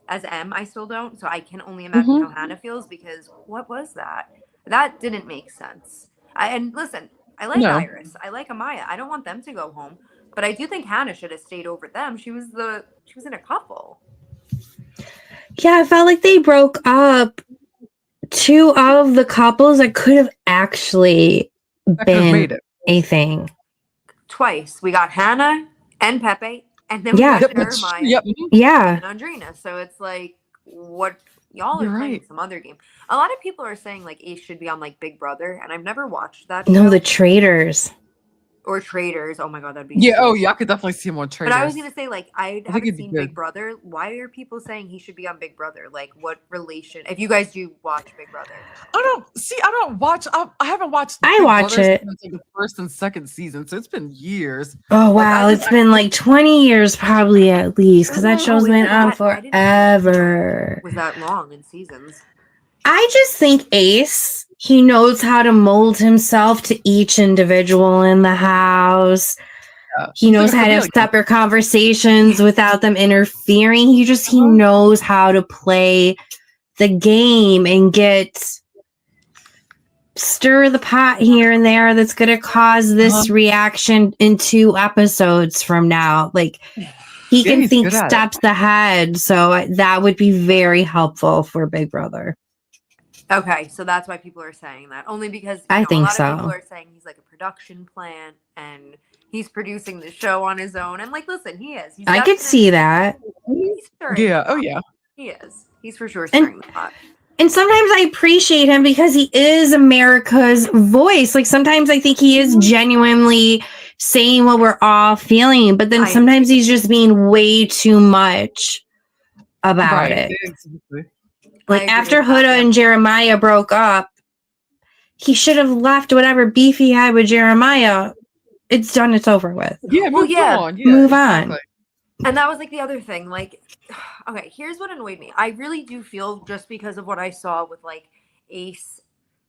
M, I still don't. So I can only imagine how Hannah feels, because what was that? That didn't make sense. And listen, I like Iris. I like Amaya. I don't want them to go home, but I do think Hannah should have stayed over them. She was in a couple. Yeah, I felt like they broke up two of the couples that could have actually been a thing. Twice. We got Hannah and Pepe, and then we got Jeremiah and Andrina. So it's like, what y'all are playing some other game. A lot of people are saying like Ace should be on like Big Brother, and I've never watched that show. No, the Traitors. Or Traitors. Oh my god, that'd be I could definitely see him on Traitors. But I was gonna say, like, I haven't seen Big Brother. Why are people saying he should be on Big Brother? Like, what relation? If you guys do watch Big Brother, I don't watch. I haven't watched. I watch it since like the first and second season, so it's been years. Oh wow, it's been like 20 years probably at least, because that show's been on forever. Was that long in seasons? I just think Ace, he knows how to mold himself to each individual in the house. He knows how to have separate conversations without them interfering. He knows how to play the game and stir the pot here and there that's going to cause this reaction in 2 episodes from now. Like, he can think steps ahead. So that would be very helpful for Big Brother. Okay, so that's why people are saying that. Only because I think a lot of people are saying he's like a production plant and he's producing the show on his own. And like, listen, he is. I could see that. Yeah. Oh, yeah. He is. He's for sure stirring the pot. And sometimes I appreciate him because he is America's voice. Like, sometimes I think he is genuinely saying what we're all feeling, but then sometimes he's just being way too much about it. Exactly. Like, after Huda and Jeremiah broke up, he should have left whatever beef he had with Jeremiah. It's done. It's over with. Yeah, move on. Yeah, move on. And that was like the other thing. Like, okay, here's what annoyed me. I really do feel, just because of what I saw with like Ace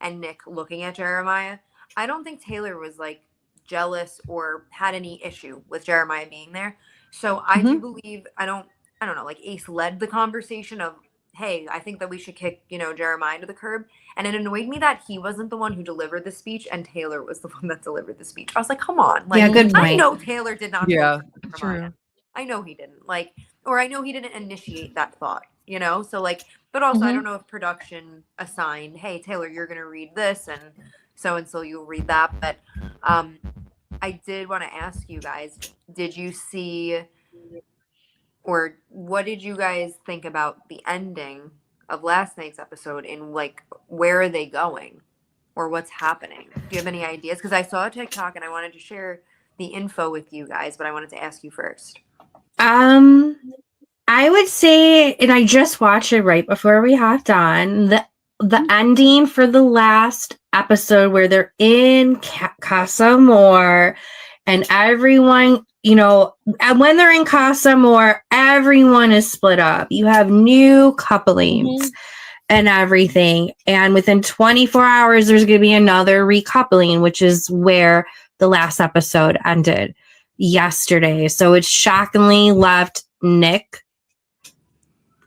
and Nick looking at Jeremiah, I don't think Taylor was like jealous or had any issue with Jeremiah being there. So I do believe, I don't know, like Ace led the conversation of, hey, I think that we should kick, Jeremiah to the curb. And it annoyed me that he wasn't the one who delivered the speech and Taylor was the one that delivered the speech. I was like, come on. Like, yeah, good point. I know Taylor did not. Yeah, true. I know he didn't. Like, or I know he didn't initiate that thought, So like, but also I don't know if production assigned, hey, Taylor, you're going to read this and so you'll read that. But I did want to ask you guys, did you see, or what did you guys think about the ending of last night's episode, and like, where are they going or what's happening? Do you have any ideas? Because I saw a TikTok and I wanted to share the info with you guys, but I wanted to ask you first. I would say, and I just watched it right before we hopped on, the ending for the last episode where they're in Casa Amor and everyone, and when they're in Casa Amor, everyone is split up. You have new couplings and everything. And within 24 hours, there's going to be another recoupling, which is where the last episode ended yesterday. So it shockingly left Nick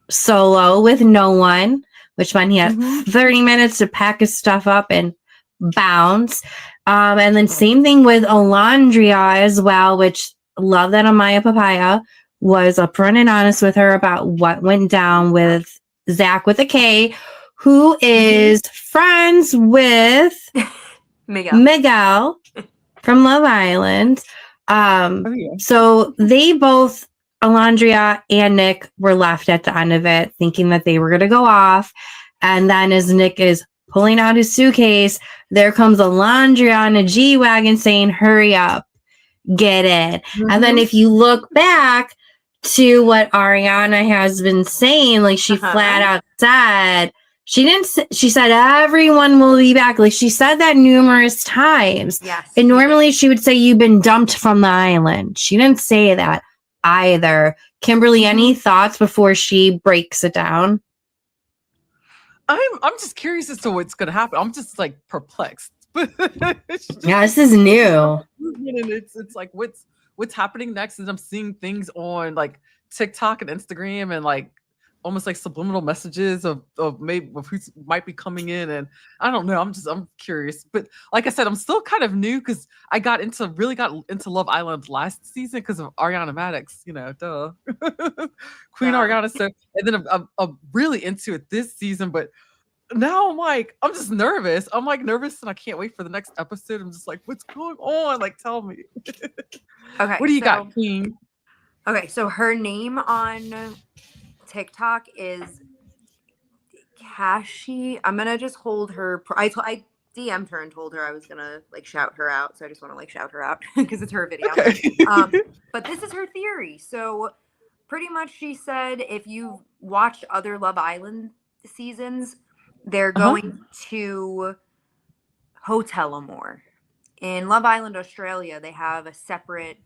solo with no one, which meant he had 30 minutes to pack his stuff up and bounce. And then same thing with Alandria as well, which love that Amaya Papaya was upfront and honest with her about what went down with Zach with a K, who is friends with Miguel from Love Island. So they both, Alandria and Nick, were left at the end of it thinking that they were going to go off. And then as Nick is pulling out his suitcase, there comes Alandria on a G-Wagon saying, hurry up, get it. And then if you look back to what Ariana has been saying, like she flat out said, she said everyone will be back. Like she said that numerous times. Yes. And normally she would say you've been dumped from the island. She didn't say that either. Kimberly, any thoughts before she breaks it down? I'm just curious as to what's going to happen. I'm just like perplexed. Yeah, this is new. And it's like what's happening next? And I'm seeing things on like TikTok and Instagram and like almost like subliminal messages of maybe of who might be coming in, and I don't know. I'm curious, but like I said, I'm still kind of new because I really got into Love Island last season because of Ariana Maddox, duh, Queen Ariana. So and then I'm really into it this season, but now I'm just nervous. I'm like nervous and I can't wait for the next episode. I'm just like, what's going on? Like, tell me. Okay, what do you got, Queen? Okay, so her name on TikTok is Kashi. I'm gonna just hold her. I DM'd her and told her I was gonna like shout her out. So I just want to like shout her out because it's her video. Okay. But this is her theory. So pretty much she said if you've watched other Love Island seasons, they're going to Hotel Amor. In Love Island, Australia, they have a separate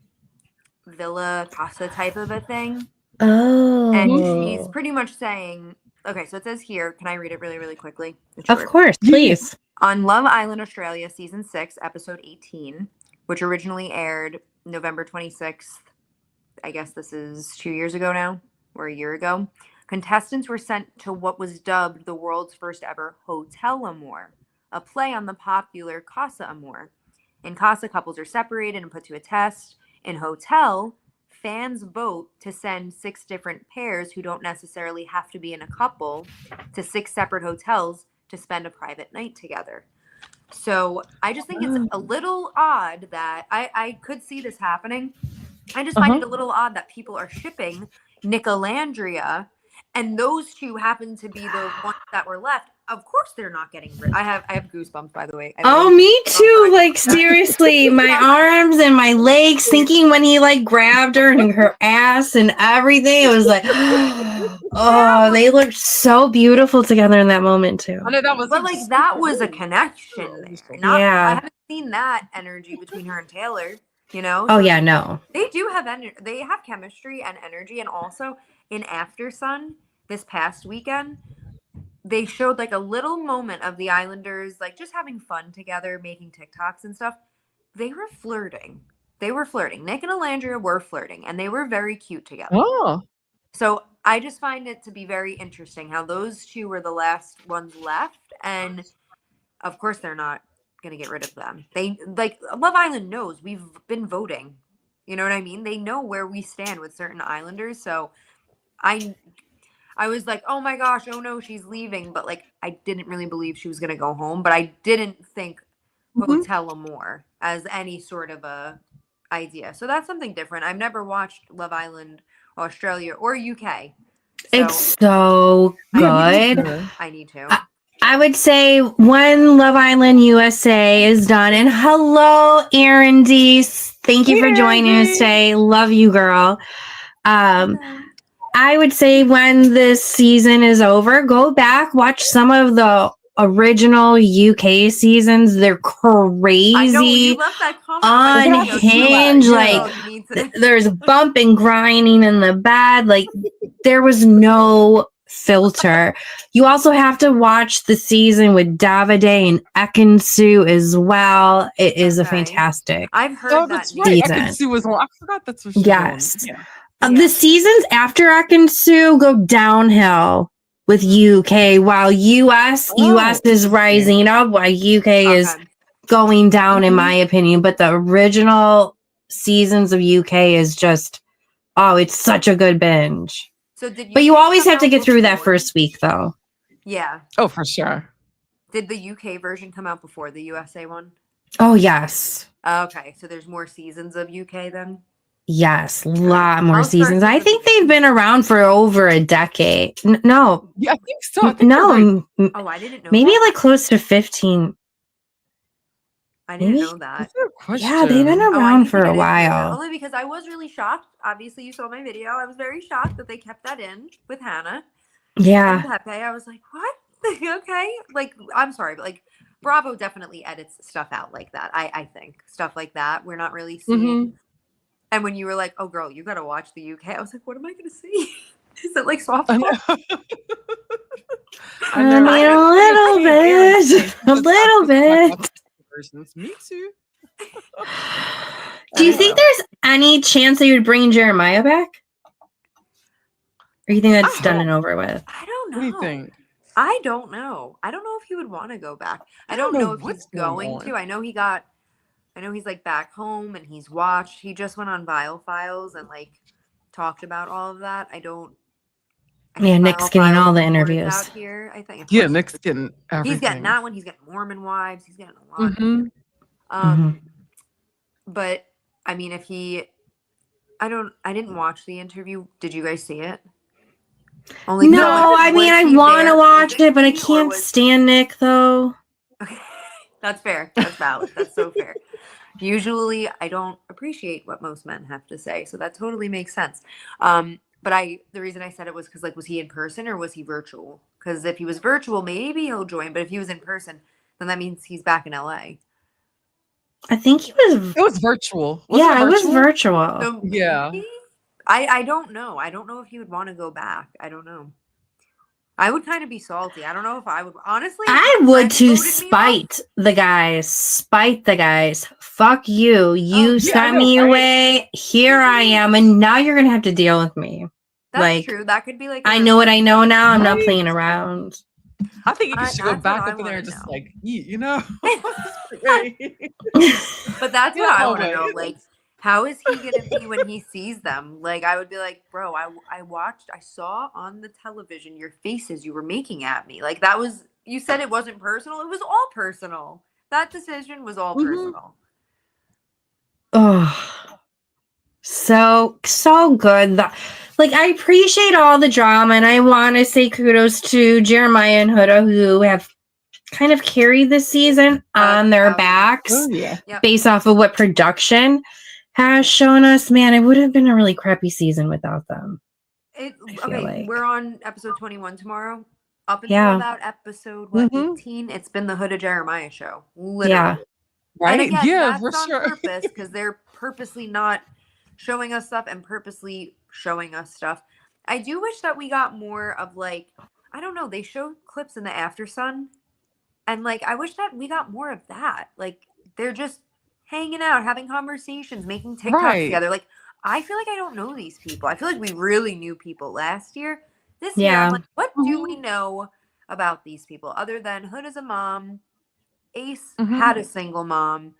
villa casa type of a thing. Oh. And she's pretty much saying, okay, so it says here, can I read it really, really quickly? Of course, please. On Love Island, Australia, season 6, episode 18, which originally aired November 26th. I guess this is 2 years ago now, or a year ago. Contestants were sent to what was dubbed the world's first ever Hotel Amor, a play on the popular Casa Amor. In Casa, couples are separated and put to a test. In Hotel, fans vote to send 6 different pairs who don't necessarily have to be in a couple to 6 separate hotels to spend a private night together. So I just think it's a little odd that I could see this happening. I just find it a little odd that people are shipping Nick Alandria, and those 2 happen to be the ones that were left. Of course they're not getting rid. I have goosebumps, by the way. Me too. Like, seriously, my arms and my legs thinking when he like grabbed her and her ass and everything. It was like, oh, they looked so beautiful together in that moment too. I know that was, but like that was a connection there. I haven't seen that energy between her and Taylor. You know? Oh yeah, no. They do have they have chemistry and energy, and also in Aftersun this past weekend, they showed like a little moment of the Islanders like just having fun together, making TikToks and stuff. They were flirting. Nick and Alandria were flirting, and they were very cute together. Oh. So I just find it to be very interesting how those 2 were the last ones left, and of course they're not going to get rid of them. They like Love Island knows we've been voting. You know what I mean? They know where we stand with certain Islanders. So I was like, oh my gosh, oh no, she's leaving. But like, I didn't really believe she was going to go home, but I didn't think Hotel Amor as any sort of a idea. So that's something different. I've never watched Love Island Australia or UK. So it's so good. I need to. I would say when Love Island USA is done, and hello, Erin D. Thank you for joining us today. Love you, girl. I would say when this season is over, go back, watch some of the original UK seasons. They're crazy. I know, you left that comment. Unhinged. Like, there's bump and grinding in the bed. Like, there was no filter. You also have to watch the season with Davide and Ekansu as well. It is a fantastic I've heard that season. Ekansu was on. I forgot that's what she was. Yeah. The seasons after Ekansu go downhill with UK, while US is rising up, while UK is going down, in my opinion. But the original seasons of UK is just, it's such a good binge. So but you always have to get through that first week, though. Yeah. Oh, for sure. Did the UK version come out before the USA one? Oh, yes. Okay, so there's more seasons of UK then? Yes, a lot more seasons. I think they've been around for over a decade. No. Yeah, I think so. No. Right. Oh, I didn't know. Maybe like close to 15. I didn't know that. Yeah, they've been around for a while. Only because I was really shocked. Obviously, you saw my video. I was very shocked that they kept that in with Hannah. Yeah. And Pepe. I was like, what? Okay. Like, I'm sorry, but like, Bravo definitely edits stuff out like that. I think stuff like that we're not really seeing. And when you were like, oh, girl, you got to watch the UK, I was like, what am I going to see? Is it like soft? I mean, a little bit. Me too. Do you think there's any chance that you would bring Jeremiah back? Or you think that's done and over with? I don't know. What do you think? I don't know. I don't know if he would want to go back. I don't know if he's going to. I know he's like back home and he's watched. He just went on Vile Files and like talked about all of that. Nick's getting all the interviews out here. I think. Yeah, Nick's getting everything. He's getting that one. He's getting Mormon wives. He's getting a lot. But I mean, I didn't watch the interview. Did you guys see it? I mean, I want to watch it, but I can't stand Nick though. Okay, that's fair. That's valid. That's so fair. Usually, I don't appreciate what most men have to say, so that totally makes sense. But the reason I said it was because, like, was he in person or was he virtual? Because if he was virtual, maybe he'll join. But if he was in person, then that means he's back in LA. I think he was. It was virtual. It was virtual. So yeah. I don't know. I don't know if he would want to go back. I don't know. I would kind of be salty. I don't know if I would. Honestly, I would to spite the guys. Spite the guys. Fuck you. You sent me away. Here I am. And now you're going to have to deal with me. That's true. That could be like I know what I know now. I'm not Right? playing around. I think you should go That's back what I up in there and wanna just know. like eat, you know? Right. But that's You what know, I want to know. always. Like, how is he going to be when he sees them? Like, I would be like, bro, I saw on the television your faces you were making at me. Like, that was, you said it wasn't personal. It was all personal. That decision was all Mhm. personal. Oh, so good. Like, I appreciate all the drama, and I want to say kudos to Jeremiah and Huda, who have kind of carried the season on their backs Oh, yeah. Yep. based off of what production has shown us. Man, it would have been a really crappy season without them. Okay, like. we're on episode 21 tomorrow. Up until Yeah. about episode, what, Mhm. 18? It's been the Huda Jeremiah show. Literally. Yeah. And Right? again, Yeah, that's for on sure. purpose because they're purposely not showing us stuff and purposely showing us stuff. I do wish that we got more of like, I don't know, they show clips in the Aftersun, and like I wish that we got more of that. Like they're just hanging out, having conversations, making TikToks Right. together. Like I feel like I don't know these people. I feel like we really knew people last year. This year, I'm like, what do we know about these people other than Hood is a mom, Ace had a single mom,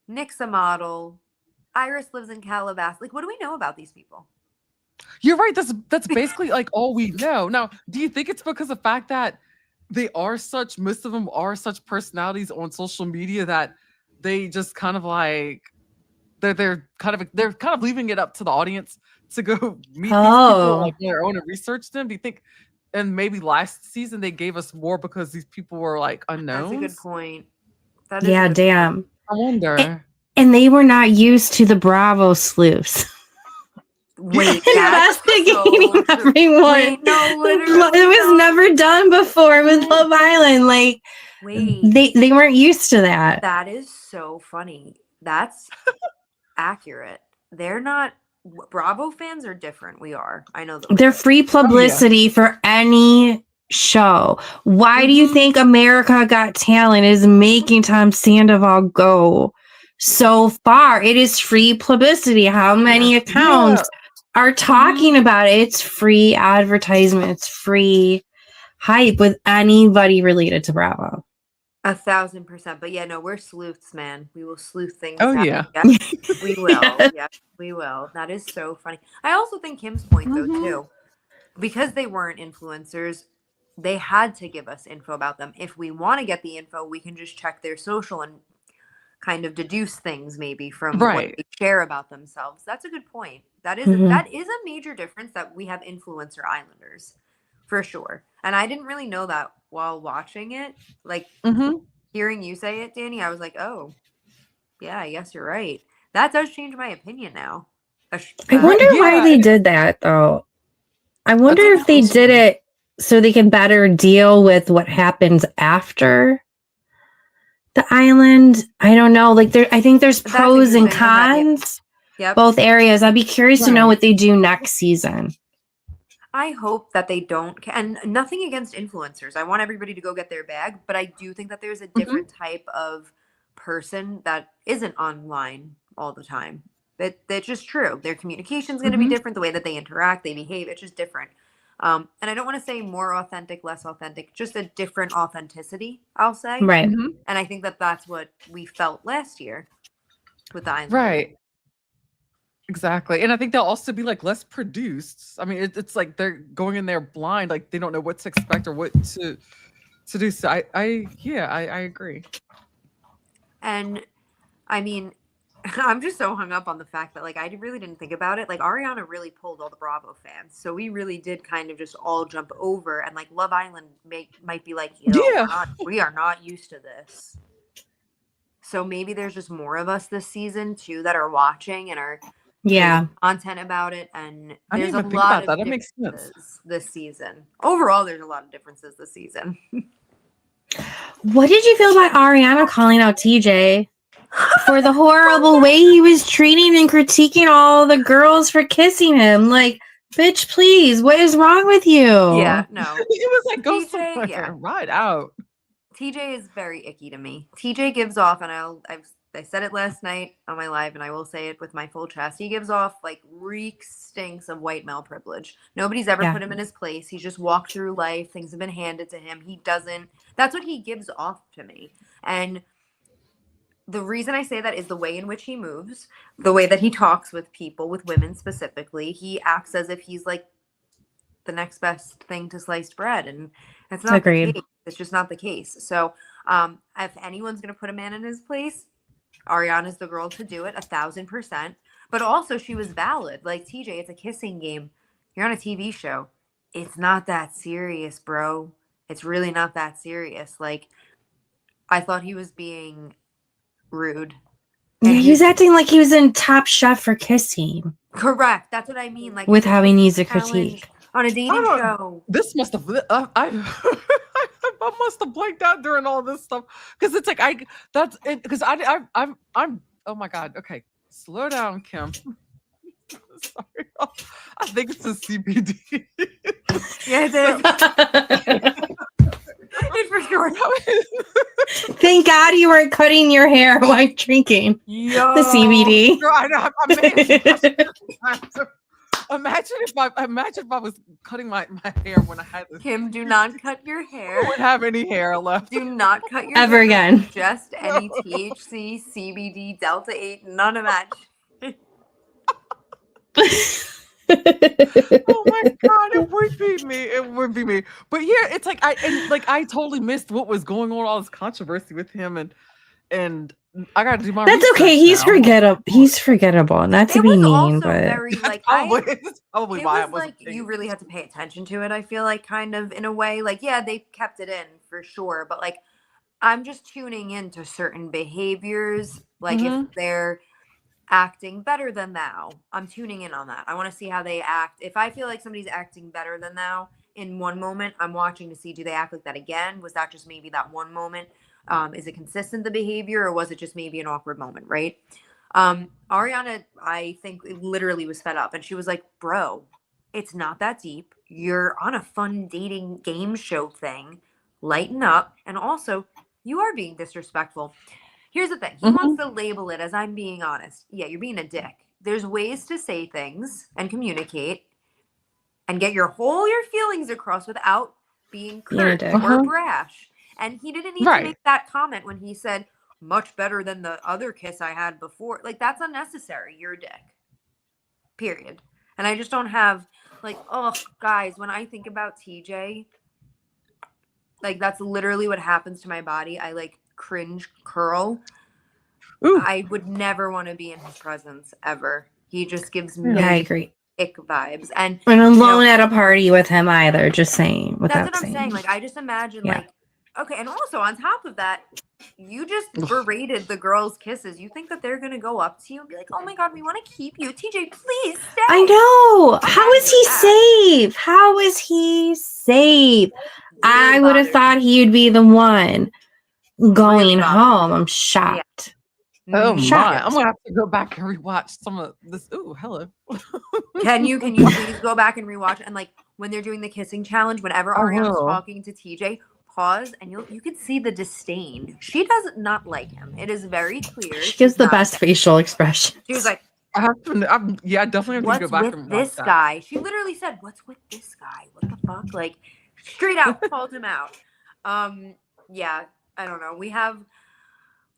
Nick's a model, Iris lives in Calabasas. Like, what do we know about these people? You're right. That's basically like all we know. Now, do you think it's because of the fact that most of them are such personalities on social media that they just kind of like they're kind of leaving it up to the audience to go meet these people like on their own and research them? Do you think? And maybe last season they gave us more because these people were like unknowns. That's a good point. Yeah, damn. I wonder. And they were not used to the Bravo sleuths. Wait, investigating everyone. Wait, no, literally, it was never done before with Love Island. Like, they weren't used to that. That is so funny. That's accurate. They're not. Bravo fans are different. We are. I know that. They're free publicity for any show. Why do you think America Got Talent is making Tom Sandoval go so far? It is free publicity. How many accounts are talking about it? It's free advertisement. It's free hype with anybody related to Bravo. 1,000%. But yeah, no, we're sleuths, man. We will sleuth things. Oh yeah. Yes, we will. Yes, we will. That is so funny. I also think Kim's point though too, because they weren't influencers, they had to give us info about them. If we want to get the info, we can just check their social and kind of deduce things maybe from what they share about themselves. That's a good point. That is a major difference that we have influencer islanders for sure. And I didn't really know that while watching it. Like hearing you say it, Danny, I was like, oh, yeah, I guess you're right. That does change my opinion now. I wonder why they did that, though. I wonder if they did it so they can better deal with what happens after the island. I don't know. Like, I think there's pros and cons. Both areas. I'd be curious to know what they do next season. I hope that they don't, and nothing against influencers. I want everybody to go get their bag, but I do think that there's a different type of person that isn't online all the time. That's just true. Their communication is going to be different. The way that they interact, they behave, it's just different. And I don't want to say more authentic, less authentic, just a different authenticity, I'll say. Right. And I think that that's what we felt last year with the island. Right. Exactly. And I think they'll also be like less produced. I mean, it's like they're going in there blind, like they don't know what to expect or what to do. So I agree. And I mean, I'm just so hung up on the fact that like I really didn't think about it. Like Ariana really pulled all the Bravo fans. So we really did kind of just all jump over, and like Love Island might be like, we are not used to this. So maybe there's just more of us this season too that are watching and are content about it, and there's a lot of differences this season. Overall, there's a lot of differences this season. What did you feel about Ariana calling out TJ for the horrible way he was treating and critiquing all the girls for kissing him? Like, bitch, please, what is wrong with you? Yeah, no. He was like, go somewhere, ride out. TJ is very icky to me. TJ gives off, and I've I said it last night on my live, and I will say it with my full chest. He gives off like stinks of white male privilege. Nobody's ever put him in his place. He's just walked through life. Things have been handed to him. He doesn't. That's what he gives off to me. And the reason I say that is the way in which he moves, the way that he talks with people, with women specifically. He acts as if he's like the next best thing to sliced bread, and that's not the case. It's just not the case. So if anyone's going to put a man in his place, Ariana's the girl to do it, 1,000%. But also, she was valid. Like, TJ, it's a kissing game. You're on a TV show. It's not that serious, bro. It's really not that serious. Like, I thought he was being rude. Yeah, he's acting like he was in Top Chef for kissing. Correct. That's what I mean. Like, with how he needs a critique on a dating show. This must have I must have blanked out during all this stuff, because it's like I'm oh my god. Okay, slow down, Kim. Sorry, I think it's a CBD. Yeah, it is. It's for sure. Thank God you weren't cutting your hair while drinking the CBD. Girl, I know. Imagine if I was cutting my hair when I had this. Kim, do not cut your hair. I wouldn't have any hair left. Do not cut your ever hair. Again. Just any THC, CBD, Delta 8, none of that. Oh my god, it would be me. It would be me. But yeah, it's like I totally missed what was going on, all this controversy with him, and I got to do my. That's okay. He's forgettable. He's forgettable. Not to be mean, but very, like, that's probably it why was I wasn't. Like, you really had to pay attention to it. I feel like, kind of in a way, like, yeah, they kept it in for sure, but like, I'm just tuning into certain behaviors, like if they're acting better than thou, I'm tuning in on that. I want to see how they act. If I feel like somebody's acting better than thou in one moment, I'm watching to see, do they act like that again? Was that just maybe that one moment? Is it consistent, the behavior, or was it just maybe an awkward moment, right? Ariana, I think, literally was fed up, and she was like, bro, it's not that deep. You're on a fun dating game show thing. Lighten up. And also, you are being disrespectful. Here's the thing. He wants to label it as, I'm being honest. Yeah, you're being a dick. There's ways to say things and communicate and get your feelings across without being curt or brash. And he didn't need to make that comment when he said, much better than the other kiss I had before. Like, that's unnecessary. You're a dick. Period. And I just don't have, like, oh, guys, when I think about TJ, like, that's literally what happens to my body. I, like, cringe curl. Ooh. I would never want to be in his presence ever. He just gives me I agree. ick vibes. And alone at a party with him either, just saying. That's what I'm saying. Like, I just imagine, like, okay, and also on top of that, you just berated the girls' kisses. You think that they're going to go up to you and be like, oh my God, we want to keep you. TJ, please stay. I know. How is he safe? How is he safe? Really I would have thought he'd be the one going home. I'm shocked. Yeah. Oh my. I'm going to have to go back and rewatch some of this. Ooh, hello. Can you please go back and rewatch? And like, when they're doing the kissing challenge, whenever Ariana's talking to TJ, pause, and you can see the disdain. She does not like him. It is very clear. She gives the best facial expression. She was like, I definitely have to go back and watch this guy. She literally said, what's with this guy? What the fuck? Like, straight out called him out. Yeah, I don't know. We have,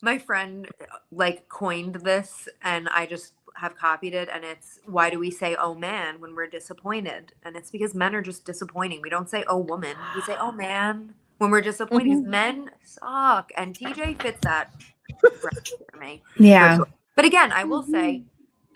my friend like coined this, and I just have copied it, and it's, why do we say oh man when we're disappointed? And it's because men are just disappointing. We don't say oh woman. We say oh man when we're disappointed. Men suck, and TJ fits that for me. Yeah. But again, I will say,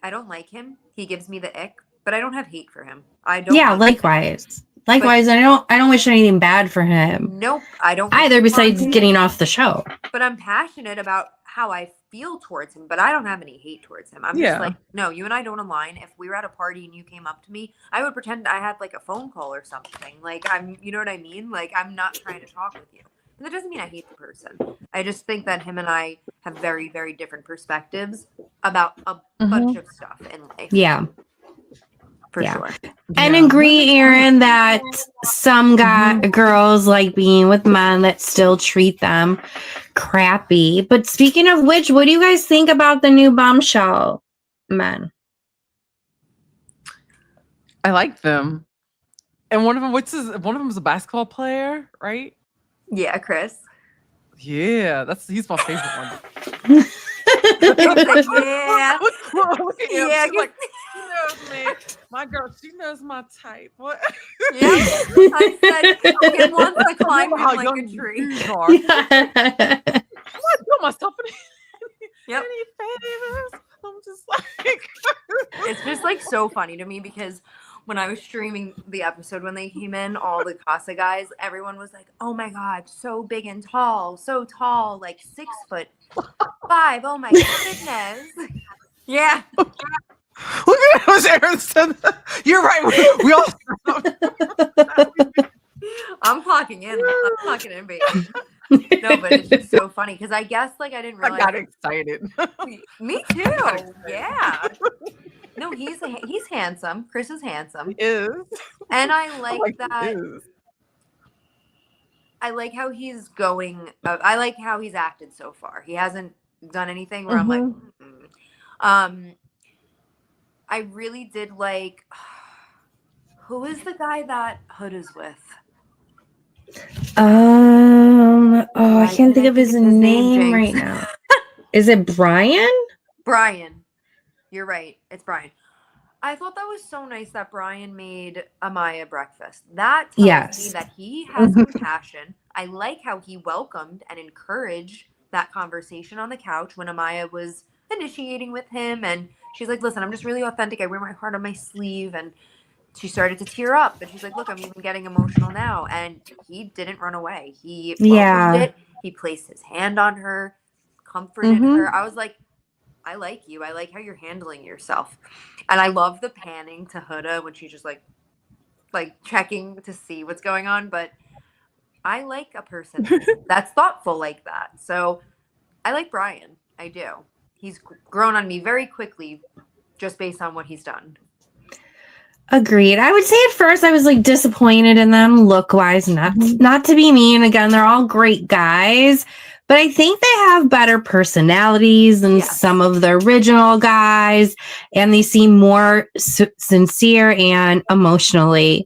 I don't like him. He gives me the ick, but I don't have hate for him. I don't. Yeah, likewise. Likewise, I don't wish anything bad for him. Nope, I don't either. Besides getting off the show, but I'm passionate about how I feel towards him. But I don't have any hate towards him. I'm just like, no, you and I don't align. If we were at a party and you came up to me, I would pretend I had like a phone call or something. Like, you know what I mean? Like, I'm not trying to talk with you. And that doesn't mean I hate the person. I just think that him and I have very, very different perspectives about a bunch of stuff in life. Yeah. for sure. And Yeah. agree, Aaron, that some girls like being with men that still treat them crappy. But speaking of which, what do you guys think about the new bombshell men? I like them. And one of them is a basketball player, right? Yeah, Chris. Yeah, he's my favorite one. Yeah. Yeah, she's like, she knows me. My girl, she knows my type. What? Yeah. I said, Kim wants to climb him like a tree. I'm not doing myself Yep. any favors. I'm just like, it's just like so funny to me because when I was streaming the episode when they came in, all the Casa guys, everyone was like, "Oh my god, so big and tall, so tall, like 6'5". Oh my goodness!" Yeah. Look at how Aaron said that. You're right. We all. I'm clocking in, baby. No, but it's just so funny because I guess like I didn't realize. I got excited. Me too. Yeah. No, he's handsome. Chris is handsome. He is. And I like that. Is. I like how he's going. I like how he's acted so far. He hasn't done anything where I'm like, I really did like. Who is the guy that Huda's with? I can't think of his name right now. Is it Brian? Brian. You're right. It's Brian. I thought that was so nice that Brian made Amaya breakfast. That tells me that he has compassion. I like how he welcomed and encouraged that conversation on the couch when Amaya was initiating with him. And she's like, listen, I'm just really authentic. I wear my heart on my sleeve. And she started to tear up. And she's like, look, I'm even getting emotional now. And he didn't run away. He welcomed it. He placed his hand on her, comforted her. I was like, I like you. I like how you're handling yourself. And I love the panning to Huda when she's just like checking to see what's going on. But I like a person that's thoughtful like that. So I like Brian. I do. He's grown on me very quickly just based on what he's done. Agreed. I would say at first I was like disappointed in them look-wise. Not to be mean. Again, they're all great guys. But I think they have better personalities than some of the original guys. And they seem more sincere and emotionally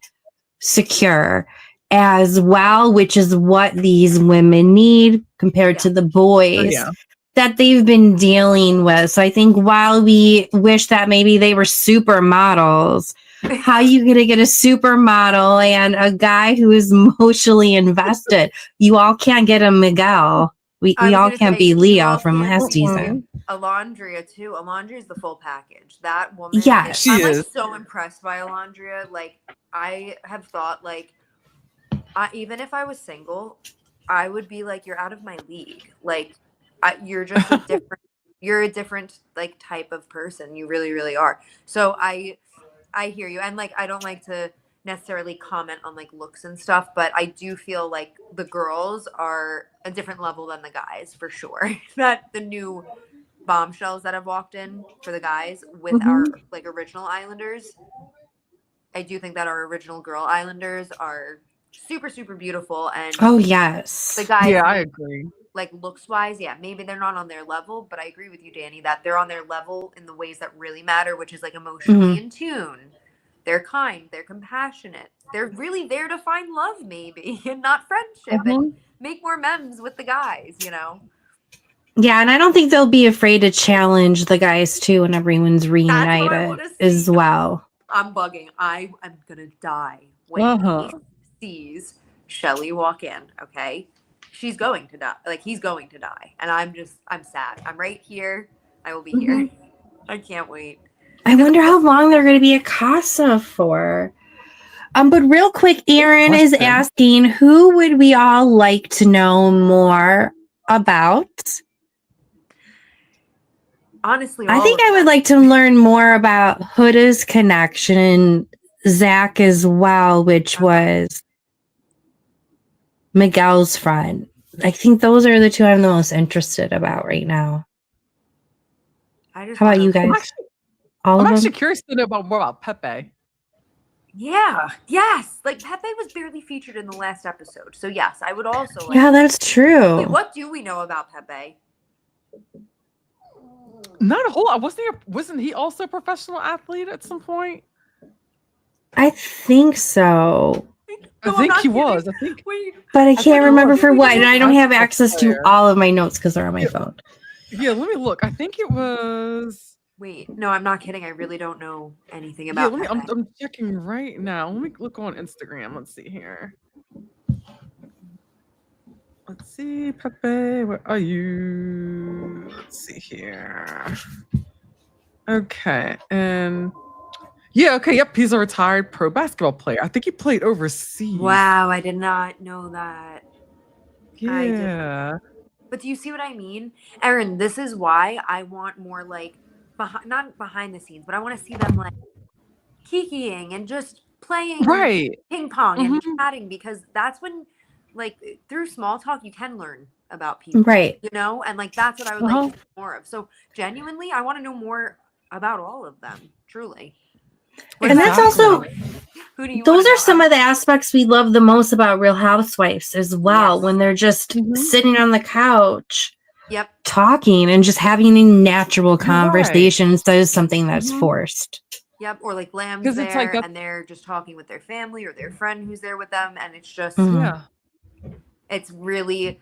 secure as well, which is what these women need compared to the boys that they've been dealing with. So I think while we wish that maybe they were supermodels, how you going to get a supermodel and a guy who is emotionally invested? You all can't get a Miguel. We all can't be Leo from last season. Alandria too. Alandria is the full package. That woman. Yes, she is. I'm like so impressed by Alandria. Like I have thought, like even if I was single, I would be like, you're out of my league. Like you're just a different. You're a different like type of person. You really, really are. So I hear you, and like I don't like to necessarily comment on like looks and stuff, but I do feel like the girls are a different level than the guys for sure. That the new bombshells that have walked in for the guys with our like original Islanders, I do think that our original girl Islanders are super, super beautiful. And the guys, I agree. Like looks wise, maybe they're not on their level, but I agree with you, Danny, that they're on their level in the ways that really matter, which is like emotionally in tune. They're kind, they're compassionate. They're really there to find love, maybe, and not friendship, and make more memes with the guys, you know? Yeah, and I don't think they'll be afraid to challenge the guys, too, when everyone's reunited as well. I'm bugging. I am going to die when he sees Shelly walk in, okay? She's going to die. Like, he's going to die. And I'm sad. I'm right here. I will be here. I can't wait. I wonder how long they're going to be at Casa for. But real quick, Aaron is asking, who would we all like to know more about? Honestly, I think I would like to learn more about Huda's connection and Zach as well, which was Miguel's friend. I think those are the two I'm the most interested about right now. How about you guys? I'm actually curious to know more about Pepe. Yeah. Yes. Like Pepe was barely featured in the last episode. So yes, I would also like. Yeah, that's true. Wait, what do we know about Pepe? Not a whole lot. Wasn't he also a professional athlete at some point? I think so. I think he was. I think. Wait. But I can't remember for what, and I don't have basketball access to player. all of my notes because they're on my Yeah. phone. Yeah, let me look. I think it was. Wait, no, I'm not kidding. I really don't know anything Yeah, about let me. Pepe. I'm checking right now. Let me look on Instagram. Let's see here. Let's see, Pepe. Where are you? Let's see here. Okay, and yeah, okay, yep. He's a retired pro basketball player. I think he played overseas. Wow, I did not know that. I did. Yeah. But do you see what I mean? Erin, this is why I want more like not behind the scenes, but I want to see them like kikiing and just playing Right. ping pong and Mhm. chatting, because that's when like through small talk you can learn about people. Right. You know? And like that's what I would like to see more of. So genuinely I want to know more about all of them, truly. And that's also Who do you those wanna are know? some of the aspects we love the most about Real Housewives as well, Yes. when they're just Mhm. sitting on the couch Yep. talking and just having a natural conversation instead of something that's Mhm. forced. Yep, or like Lamb's 'Cause it's like there that- and they're just talking with their family or their friend who's there with them, and it's just Yeah. it's really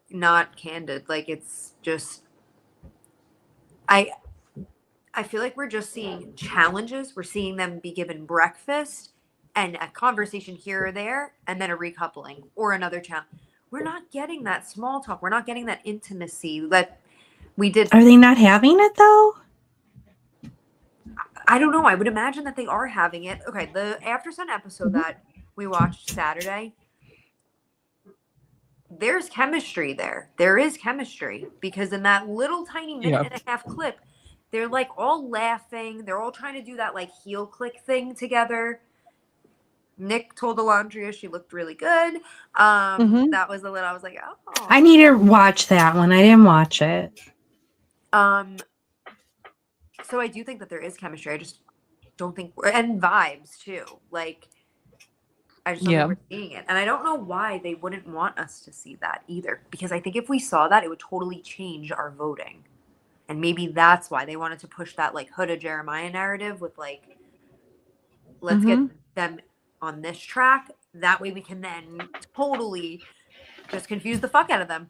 not candid. Like it's just I feel like we're just seeing challenges. We're seeing them be given breakfast and a conversation here or there, and then a recoupling or another challenge. We're not getting that small talk. We're not getting that intimacy that we did. Are they not having it though? I don't know. I would imagine that they are having it. Okay, the Aftersun episode Mhm. that we watched Saturday, there's chemistry there. There is chemistry because in that little tiny minute and a half clip, they're like all laughing. They're all trying to do that like heel click thing together. Nick told Alandria she looked really good. Mhm. That was a little. I was like, oh. I need to watch that one. I didn't watch it. So I do think that there is chemistry. I just don't think and vibes too. Like I just don't think we're seeing it. And I don't know why they wouldn't want us to see that either. Because I think if we saw that, it would totally change our voting. And maybe that's why they wanted to push that like Huda Jeremiah narrative with like, let's get them on this track. That way we can then totally just confuse the fuck out of them.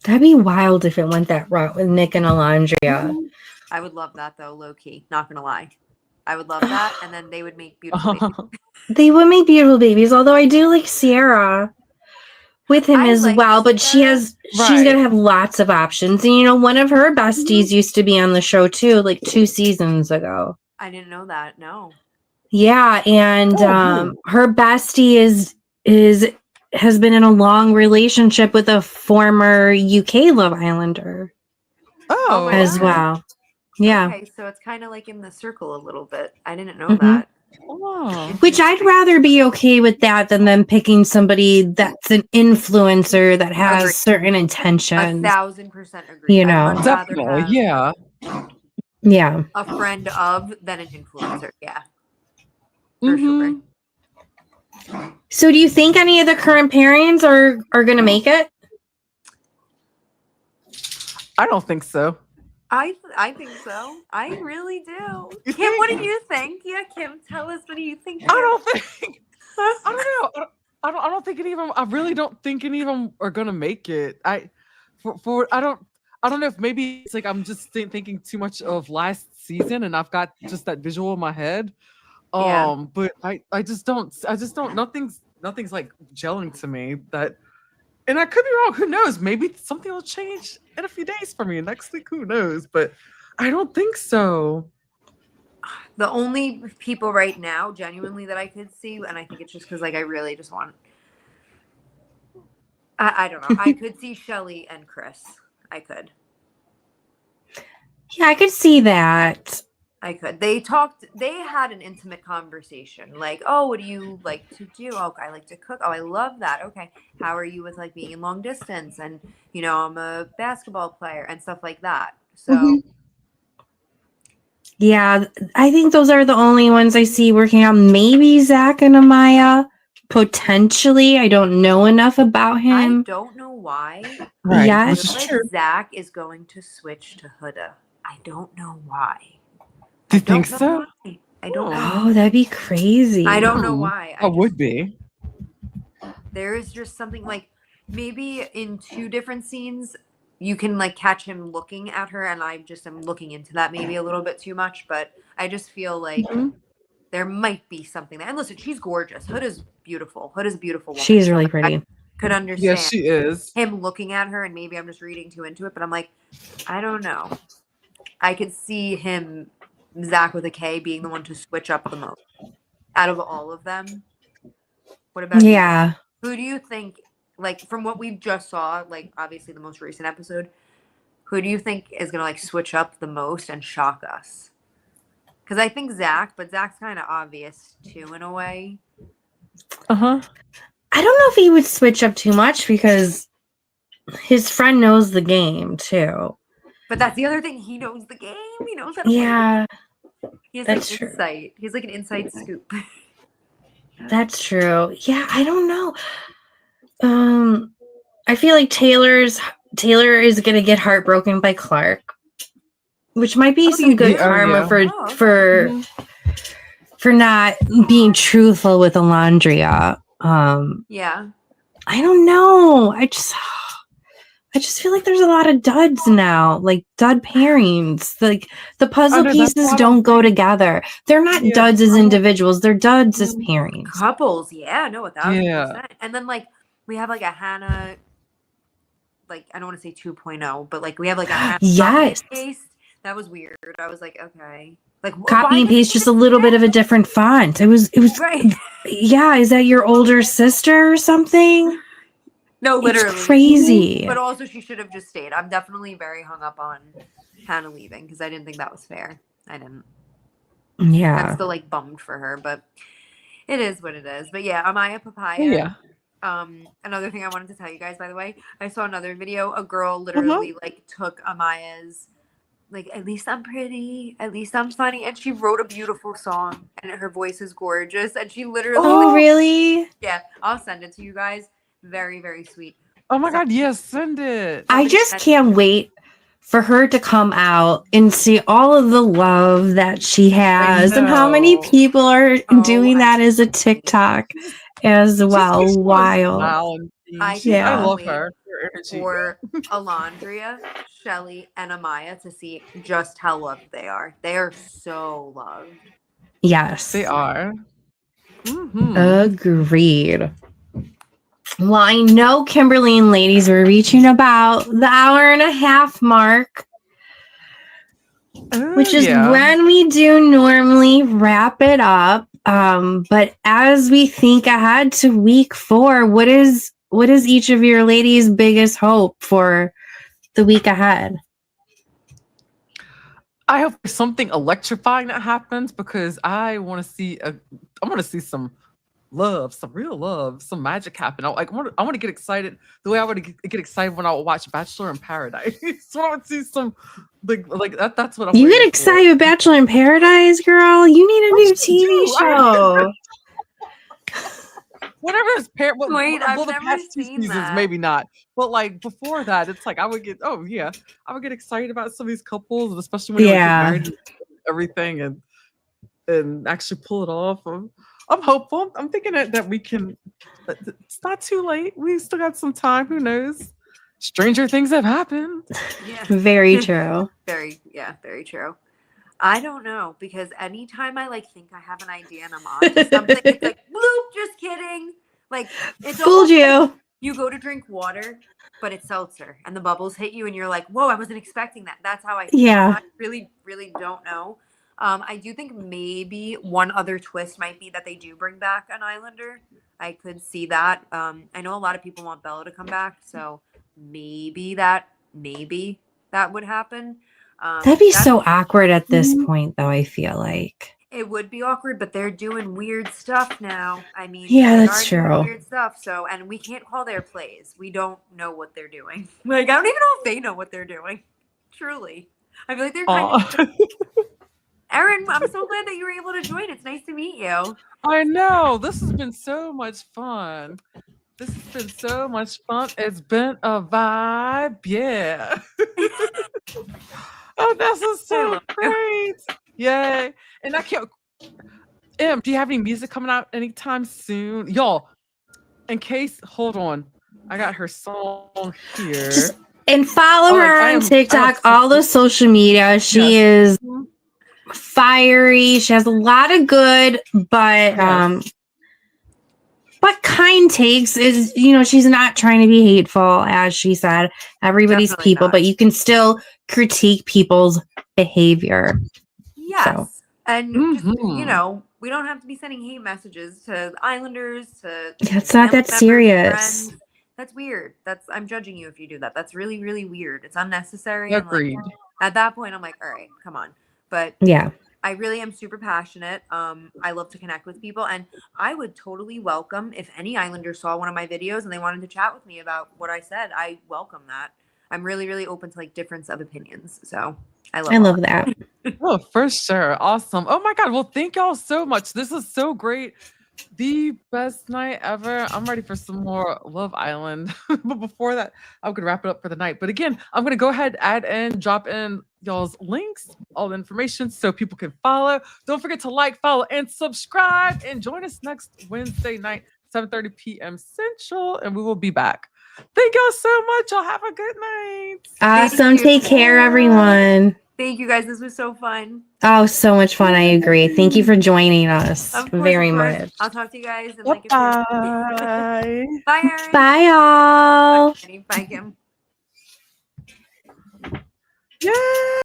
That'd be wild if it went that route with Nick and Alandria. I would love that though, low key. Not gonna lie. I would love that. And then they would make beautiful babies. They would make beautiful babies, although I do like Sierra with him as well, but she's gonna have lots of options. And you know, one of her besties used to be on the show too, like 2 seasons ago. I didn't know that. No. Yeah, and her bestie has been in a long relationship with a former UK Love Islander. Oh, as well. Yeah. Okay, so it's kind of like in the circle a little bit. I didn't know that. Oh. Which I'd rather be okay with that than them picking somebody that's an influencer that has certain intentions. 1,000% agree. You know, I'd rather have yeah, a friend of than an influencer. Yeah, for sure. So, do you think any of the current pairings are going to make it? I don't think so. I think so. I really do. Kim, what do you think? Yeah, Kim, tell us, what do you think? I don't think. I don't know. I don't think any of them. I really don't think any of them are gonna make it. I don't know if maybe it's like I'm just thinking too much of last season, and I've got just that visual in my head. But I just don't. Nothing's like gelling to me. That, and I could be wrong. Who knows? Maybe something will change in a few days for me. Next week, who knows? But I don't think so. The only people right now, genuinely, that I could see, and I think it's just because, like, I really just want. I don't know. I could see Shelly and Chris. I could. Yeah, I could see that. I could. They had an intimate conversation. Like, oh, what do you like to do? Oh, I like to cook. Oh, I love that. Okay. How are you with like being in long distance? And, you know, I'm a basketball player and stuff like that. So Yeah, I think those are the only ones I see working out. Maybe Zach and Amaya, potentially. I don't know enough about I him don't know why. Right. yet. I Which feel is like true. Zach is going to switch to Huda. I don't know why. Do I you think don't know so? why. I don't know. Oh, that'd be crazy. I don't know why. I would be. There is just something like maybe in 2 different scenes you can like catch him looking at her, and I just am looking into that maybe a little bit too much, but I just feel like Mhm. there might be something there. And listen, she's gorgeous. Huda's beautiful. Huda's a beautiful woman. She's So, really like, pretty. I could Yes, understand she is. him looking at her, and maybe I'm just reading too into it, but I'm like, I don't know. I could see him, Zach with a K, being the one to switch up the most out of all of them. What about you? Yeah. Who do you think, like, from what we just saw, like, obviously the most recent episode, who do you think is going to, like, switch up the most and shock us? Because I think Zach, but Zach's kind of obvious, too, in a way. Uh-huh. I don't know if he would switch up too much because his friend knows the game too. But that's the other thing. He knows the game. He knows how to play. Yeah, He has, that's like, true. insight. He's like an inside scoop. That's true. Yeah, I don't know. I feel like Taylor is gonna get heartbroken by Clark, which might be some good karma Mhm. for not being truthful with Alandria. Yeah. I don't know. I just feel like there's a lot of duds now, like dud pairings. Like the puzzle That's pieces why I don't don't go together. They're not Yeah, duds as I don't- individuals. They're duds as pairings. Couples. Yeah. No, 1,000%. Yeah. And then, like, we have, like, a Hannah, like, I don't want to say 2.0, but, like, we have, like, a Hannah Yes. copy and paste. That was weird. I was like, okay. Like, Copy and paste, just a little bit of a different font. It was right. yeah, is that your older sister or something? No, literally. It's crazy. But also, she should have just stayed. I'm definitely very hung up on Hannah leaving because I didn't think that was fair. I didn't. I'm Yeah. still, like, bummed for her, but it is what it is. But yeah, Amaya Papaya. Yeah. Another thing I wanted to tell you guys, by the way, I saw another video. A girl literally like took Amaya's, like, at least I'm pretty, at least I'm funny, and she wrote a beautiful song, and her voice is gorgeous, and she literally Oh, really? yeah, I'll send it to you guys. Very, very sweet. Oh my God, yes, send it. I just can't wait for her to come out and see all of the love that she has and how many people are doing that as a TikTok as well. Wild. I love her. For Alandria, Shelly, and Amaya to see just how loved they are. They are so loved. Yes. They are. Agreed. Well, I know Kimberly and ladies, we're reaching about the hour and a half mark, which is when we do normally wrap it up. But as we think ahead to week 4, what is each of your ladies' biggest hope for the week ahead? I hope there's something electrifying that happens because I want to see some love, some real love, some magic happen. I want to get excited the way I would get excited when I would watch Bachelor in Paradise. So I would see some like that. That's what I'm. You get excited with Bachelor in Paradise, girl. You need a new TV show. Whatever is Wait, I've the never past 2 seen seasons, that. maybe not. But like before that, it's like I would get excited about some of these couples, and especially when they would get married and everything, and actually pull it off. I'm hopeful. I'm thinking that we can. It's not too late. We still got some time. Who knows? Stranger things have happened. Yeah. Very true. Very true. I don't know, because anytime I like think I have an idea and I'm on to something, it's like, bloop, just kidding. Like, it's fooled you. Like you go to drink water, but it's seltzer, and the bubbles hit you, and you're like, whoa, I wasn't expecting that. That's how I feel. Yeah. I really, really don't know. I do think maybe one other twist might be that they do bring back an Islander. I could see that. I know a lot of people want Bella to come back, so maybe that would happen. That'd be so awkward at this point, though, I feel like. It would be awkward, but they're doing weird stuff now. I mean, yeah, that's true. Weird stuff. So, and we can't call their plays. We don't know what they're doing. Like, I don't even know if they know what they're doing. Truly. I feel like they're kind of Erin, I'm so glad that you were able to join. It's nice to meet you. I know. This has been so much fun. This has been so much fun. It's been a vibe. Yeah. Oh, this is so great. Yay. And I can't. Do you have any music coming out anytime soon? Y'all, in case, hold on. I got her song here. And follow her on TikTok, all the social media. She is fiery. She has a lot of good, but kind takes. Is she's not trying to be hateful, as she said. Everybody's Definitely people, not. but you can still critique people's behavior. Yes. So. And just, we don't have to be sending hate messages to Islanders, to It's not that serious. Friends. That's weird. I'm judging you if you do that. That's really, really weird. It's unnecessary. Agreed. And at that point, I'm like, all right, come on. But yeah, I really am super passionate. I love to connect with people, and I would totally welcome if any Islanders saw one of my videos and they wanted to chat with me about what I said. I welcome that. I'm really, really open to difference of opinions. So I love that. Oh, for sure. Awesome. Oh my God. Well, thank y'all so much. This is so great. The best night ever. I'm ready for some more Love Island. But before that, I'm going to wrap it up for the night. But again, I'm going to go ahead, drop in y'all's links, all the information so people can follow. Don't forget to like, follow, and subscribe. And join us next Wednesday night, 7:30 p.m. Central. And we will be back. Thank y'all so much. Y'all have a good night. Awesome. Take care, everyone. Thank you guys. This was so fun. Oh, so much fun. I agree. Thank you for joining us very much. I'll talk to you guys in Bye. Bye, Erin. Bye, y'all. Bye, Kim. Yeah.